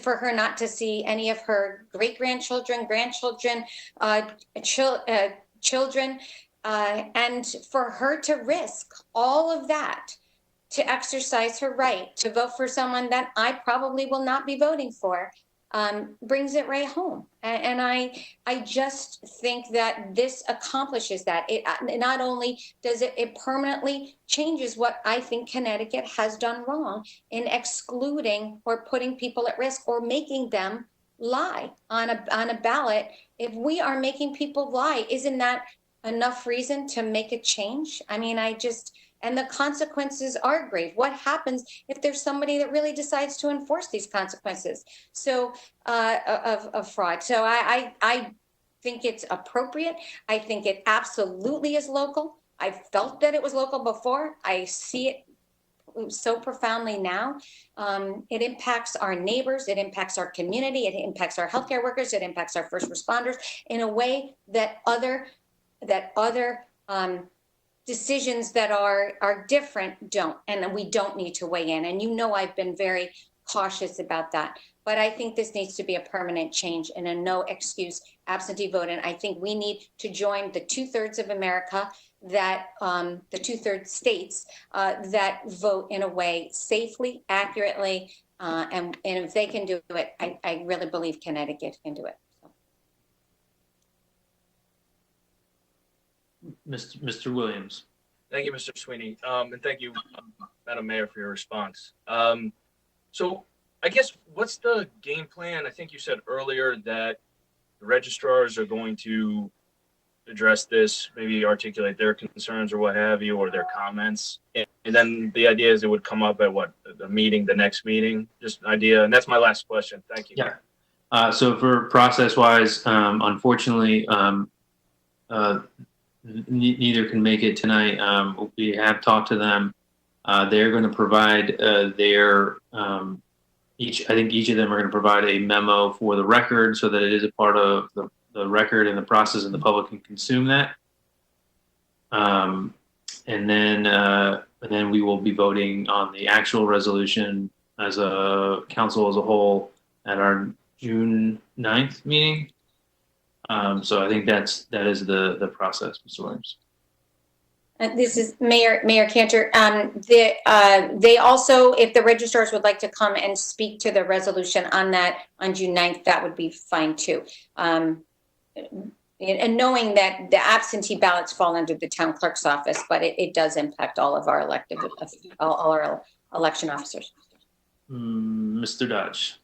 [SPEAKER 3] for her not to see any of her great-grandchildren, grandchildren, children, and for her to risk all of that to exercise her right to vote for someone that I probably will not be voting for, brings it right home. And I just think that this accomplishes that. It not only does it permanently changes what I think Connecticut has done wrong in excluding or putting people at risk or making them lie on a ballot. If we are making people lie, isn't that enough reason to make a change? I mean, and the consequences are grave. What happens if there's somebody that really decides to enforce these consequences? So of fraud. So I think it's appropriate. I think it absolutely is local. I felt that it was local before. I see it so profoundly now. It impacts our neighbors. It impacts our community. It impacts our healthcare workers. It impacts our first responders in a way that other decisions that are different don't, and we don't need to weigh in. And I've been very cautious about that. But I think this needs to be a permanent change and a no excuse absentee vote. And I think we need to join the 2/3 of America that the 2/3 states that vote in a way safely, accurately, and if they can do it, I really believe Connecticut can do it.
[SPEAKER 2] Mr. Williams.
[SPEAKER 19] Thank you, Mr. Sweeney. And thank you, Madam Mayor, for your response. So I guess what's the game plan? I think you said earlier that the registrars are going to address this, maybe articulate their concerns or what have you, or their comments. And then the idea is it would come up at the next meeting, just an idea. And that's my last question. Thank you.
[SPEAKER 2] Yeah. So for process-wise, unfortunately, neither can make it tonight. We have talked to them. They're going to provide each of them are going to provide a memo for the record so that it is a part of the record and the process and the public can consume that. And then we will be voting on the actual resolution as a council as a whole at our June 9th meeting. So I think that is the process, Mr. Williams.
[SPEAKER 3] This is Mayor Cantor. They also, if the registrars would like to come and speak to the resolution on June 9th, that would be fine too. And knowing that the absentee ballots fall under the town clerk's office, but it does impact all of our all our election officers.
[SPEAKER 2] Mr. Dodge.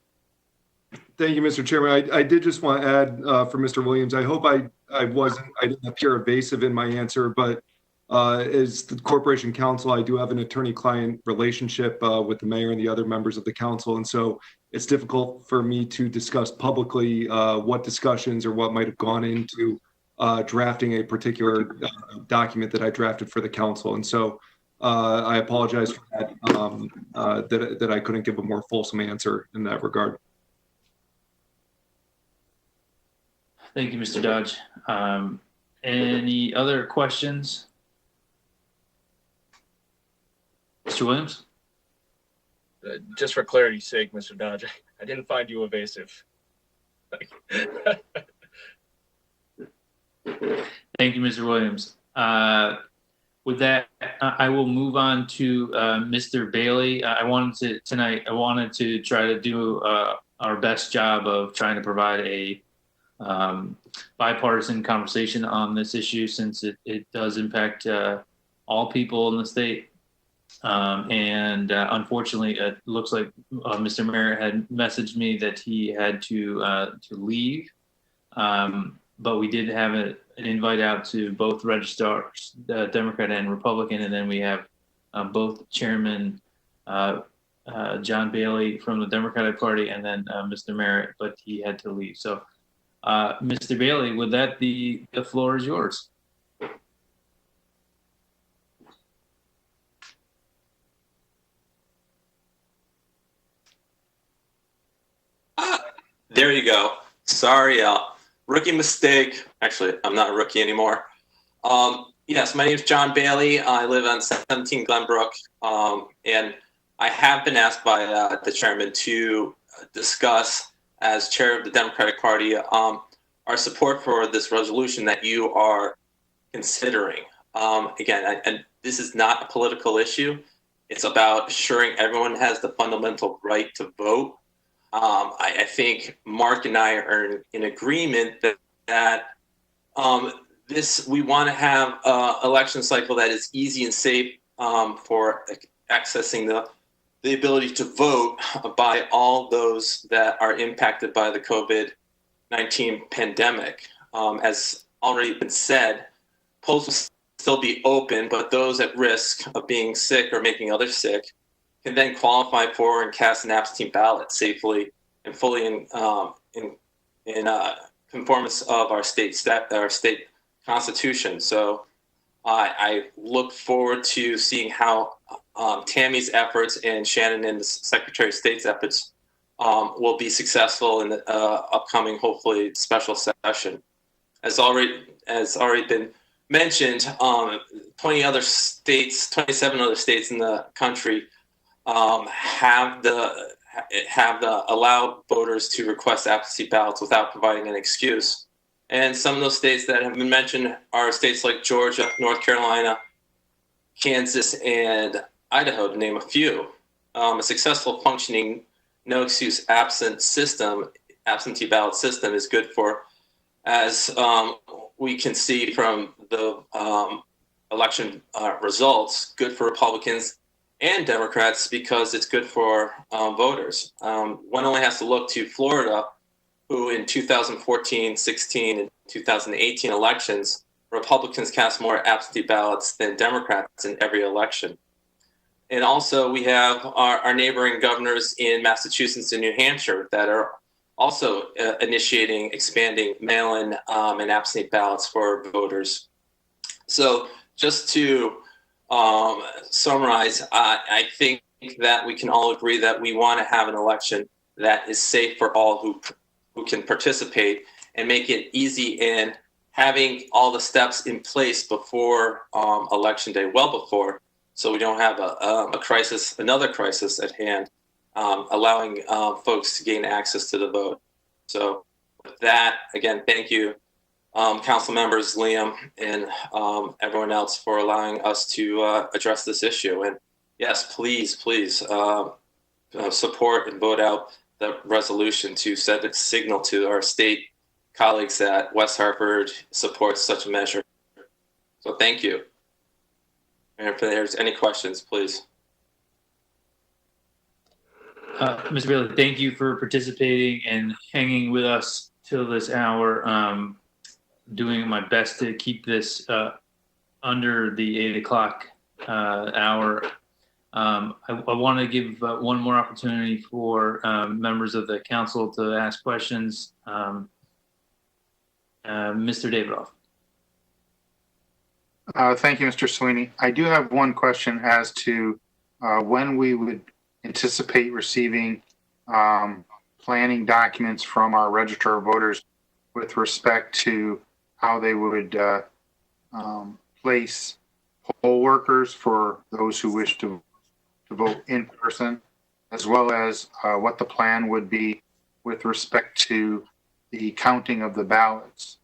[SPEAKER 14] Thank you, Mr. Chairman. I did just want to add for Mr. Williams, I hope I didn't appear evasive in my answer, but as the Corporation Counsel, I do have an attorney-client relationship with the mayor and the other members of the council. And so it's difficult for me to discuss publicly what discussions or what might have gone into drafting a particular document that I drafted for the council. And so I apologize for that, that I couldn't give a more fulsome answer in that regard.
[SPEAKER 2] Thank you, Mr. Dodge. Any other questions? Mr. Williams?
[SPEAKER 19] Just for clarity's sake, Mr. Dodge, I didn't find you evasive.
[SPEAKER 2] Thank you, Mr. Williams. With that, I will move on to Mr. Bailey. I wanted to try to do our best job of trying to provide a bipartisan conversation on this issue, since it does impact all people in the state. Unfortunately, it looks like Mr. Merritt had messaged me that he had to leave. But we did have an invite out to both registrars, Democrat and Republican, and then we have both Chairman John Bailey from the Democratic Party, and then Mr. Merritt, but he had to leave. So, Mr. Bailey, with that, the floor is yours.
[SPEAKER 20] There you go. Sorry, rookie mistake. Actually, I'm not a rookie anymore. Yes, my name is John Bailey. I live on 17 Glenbrook, and I have been asked by the chairman to discuss, as chair of the Democratic Party, our support for this resolution that you are considering. Again, and this is not a political issue. It's about assuring everyone has the fundamental right to vote. I think Mark and I are in agreement that we want to have an election cycle that is easy and safe for accessing the ability to vote by all those that are impacted by the COVID-19 pandemic. As already been said, polls will still be open, but those at risk of being sick or making others sick can then qualify for and cast an absentee ballot safely and fully in conformance of our state constitution. So I look forward to seeing how Tammy's efforts and Shannon and the Secretary of State's efforts will be successful in the upcoming, hopefully, special session. As already been mentioned, 27 other states in the country have allowed voters to request absentee ballots without providing an excuse. And some of those states that have been mentioned are states like Georgia, North Carolina, Kansas, and Idaho, to name a few. A successful functioning no excuse absentee ballot system is good for, as we can see from the election results, good for Republicans and Democrats because it's good for voters. One only has to look to Florida, who in 2014, 16, and 2018 elections, Republicans cast more absentee ballots than Democrats in every election. And also we have our neighboring governors in Massachusetts and New Hampshire that are also expanding mail-in and absentee ballots for voters. So just to summarize, I think that we can all agree that we want to have an election that is safe for all who can participate and make it easy in having all the steps in place before election day, well before, so we don't have another crisis at hand, allowing folks to gain access to the vote. So with that, again, thank you, council members, Liam, and everyone else for allowing us to address this issue. And yes, please support and vote out the resolution to send a signal to our state colleagues that West Hartford supports such a measure. So thank you. And if there's any questions, please.
[SPEAKER 2] Mr. Bailey, thank you for participating and hanging with us till this hour. Doing my best to keep this under the 8 o'clock hour. I want to give one more opportunity for members of the council to ask questions. Mr. Davidoff.
[SPEAKER 18] Thank you, Mr. Sweeney. I do have one question as to when we would anticipate receiving planning documents from our register of voters with respect to how they would place poll workers for those who wish to vote in person, as well as what the plan would be with respect to the counting of the ballots.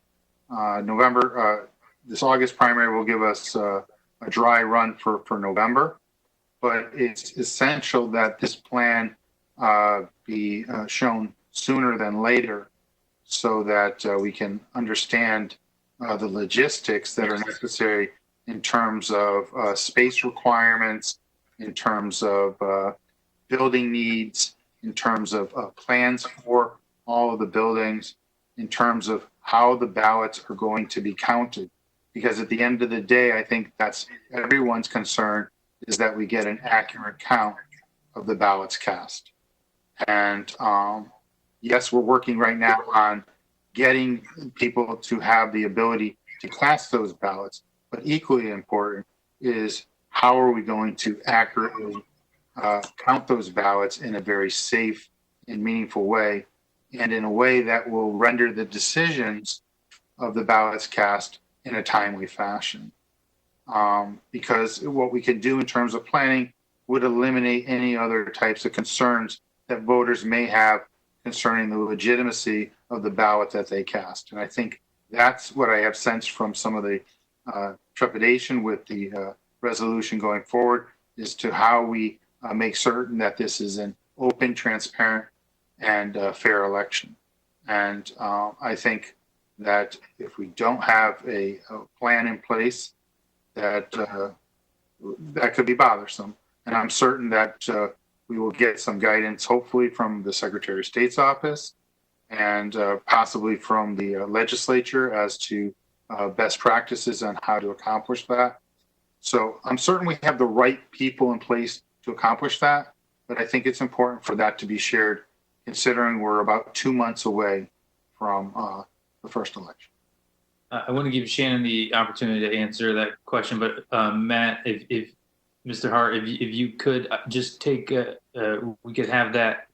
[SPEAKER 18] This August primary will give us a dry run for November, but it's essential that this plan be shown sooner than later so that we can understand the logistics that are necessary in terms of space requirements, in terms of building needs, in terms of plans for all of the buildings, in terms of how the ballots are going to be counted. Because at the end of the day, I think that's everyone's concern, is that we get an accurate count of the ballots cast. And yes, we're working right now on getting people to have the ability to cast those ballots, but equally important is how are we going to accurately count those ballots in a very safe and meaningful way, and in a way that will render the decisions of the ballots cast in a timely fashion. Because what we could do in terms of planning would eliminate any other types of concerns that voters may have concerning the legitimacy of the ballot that they cast. And I think that's what I have sensed from some of the trepidation with the resolution going forward, is to how we make certain that this is an open, transparent, and fair election. And I think that if we don't have a plan in place, that that could be bothersome. And I'm certain that we will get some guidance, hopefully from the Secretary of State's office and possibly from the legislature as to best practices on how to accomplish that. So I'm certain we have the right people in place to accomplish that, but I think it's important for that to be shared, considering we're about 2 months away from the first election.
[SPEAKER 2] I want to give Shannon the opportunity to answer that question, but Matt, if Mr. Hart, if you could just take, we could have that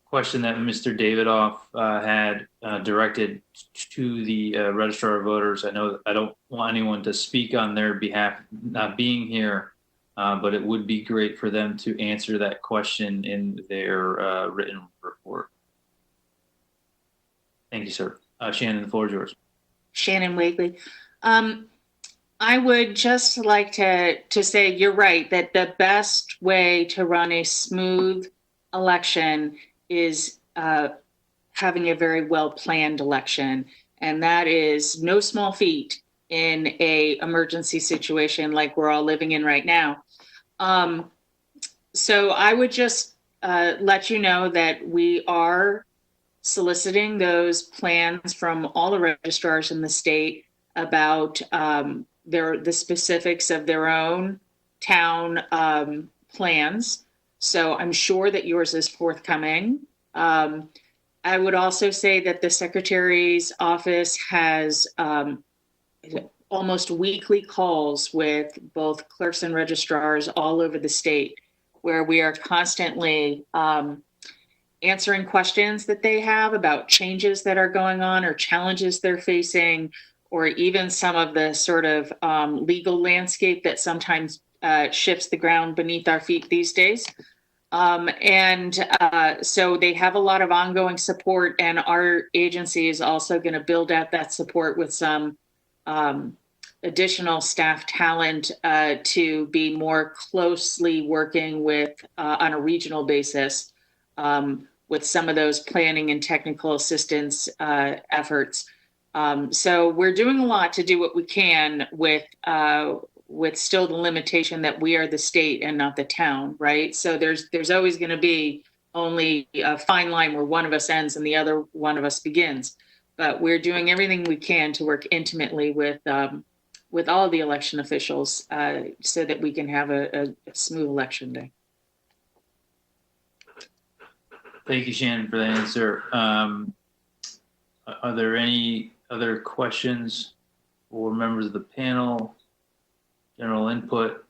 [SPEAKER 2] question that Mr. Davidoff had directed to the registrar of voters. I know I don't want anyone to speak on their behalf not being here, but it would be great for them to answer that question in their written report. Thank you, sir. Shannon, the floor is yours.
[SPEAKER 17] Shannon Wakely. I would just like to say you're right, that the best way to run a smooth election is having a very well-planned election. And that is no small feat in a emergency situation like we're all living in right now. So I would just let you know that we are soliciting those plans from all the registrars in the state about the specifics of their own town plans. So I'm sure that yours is forthcoming. I would also say that the Secretary's office has almost weekly calls with both clerks and registrars all over the state, where we are constantly answering questions that they have about changes that are going on or challenges they're facing, or even some of the sort of legal landscape that sometimes shifts the ground beneath our feet these days. So they have a lot of ongoing support, and our agency is also going to build out that support with some additional staff talent to be more closely working with on a regional basis with some of those planning and technical assistance efforts. So we're doing a lot to do what we can with still the limitation that we are the state and not the town, right? So there's always going to be only a fine line where one of us ends and the other one of us begins. But we're doing everything we can to work intimately with all the election officials so that we can have a smooth election day.
[SPEAKER 2] Thank you, Shannon, for the answer. Are there any other questions or members of the panel? General input.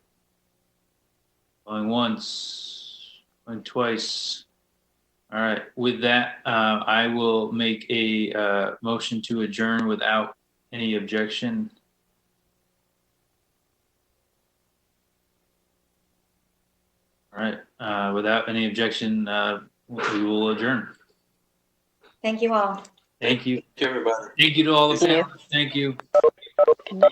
[SPEAKER 2] Going once, going twice. All right, with that, I will make a motion to adjourn without any objection. All right, without any objection, we will adjourn.
[SPEAKER 3] Thank you all.
[SPEAKER 2] Thank you.
[SPEAKER 20] Thank you, everybody.
[SPEAKER 2] Thank you to all the
[SPEAKER 16] Thank you.
[SPEAKER 2] panelists. Thank you.
[SPEAKER 16] Good night.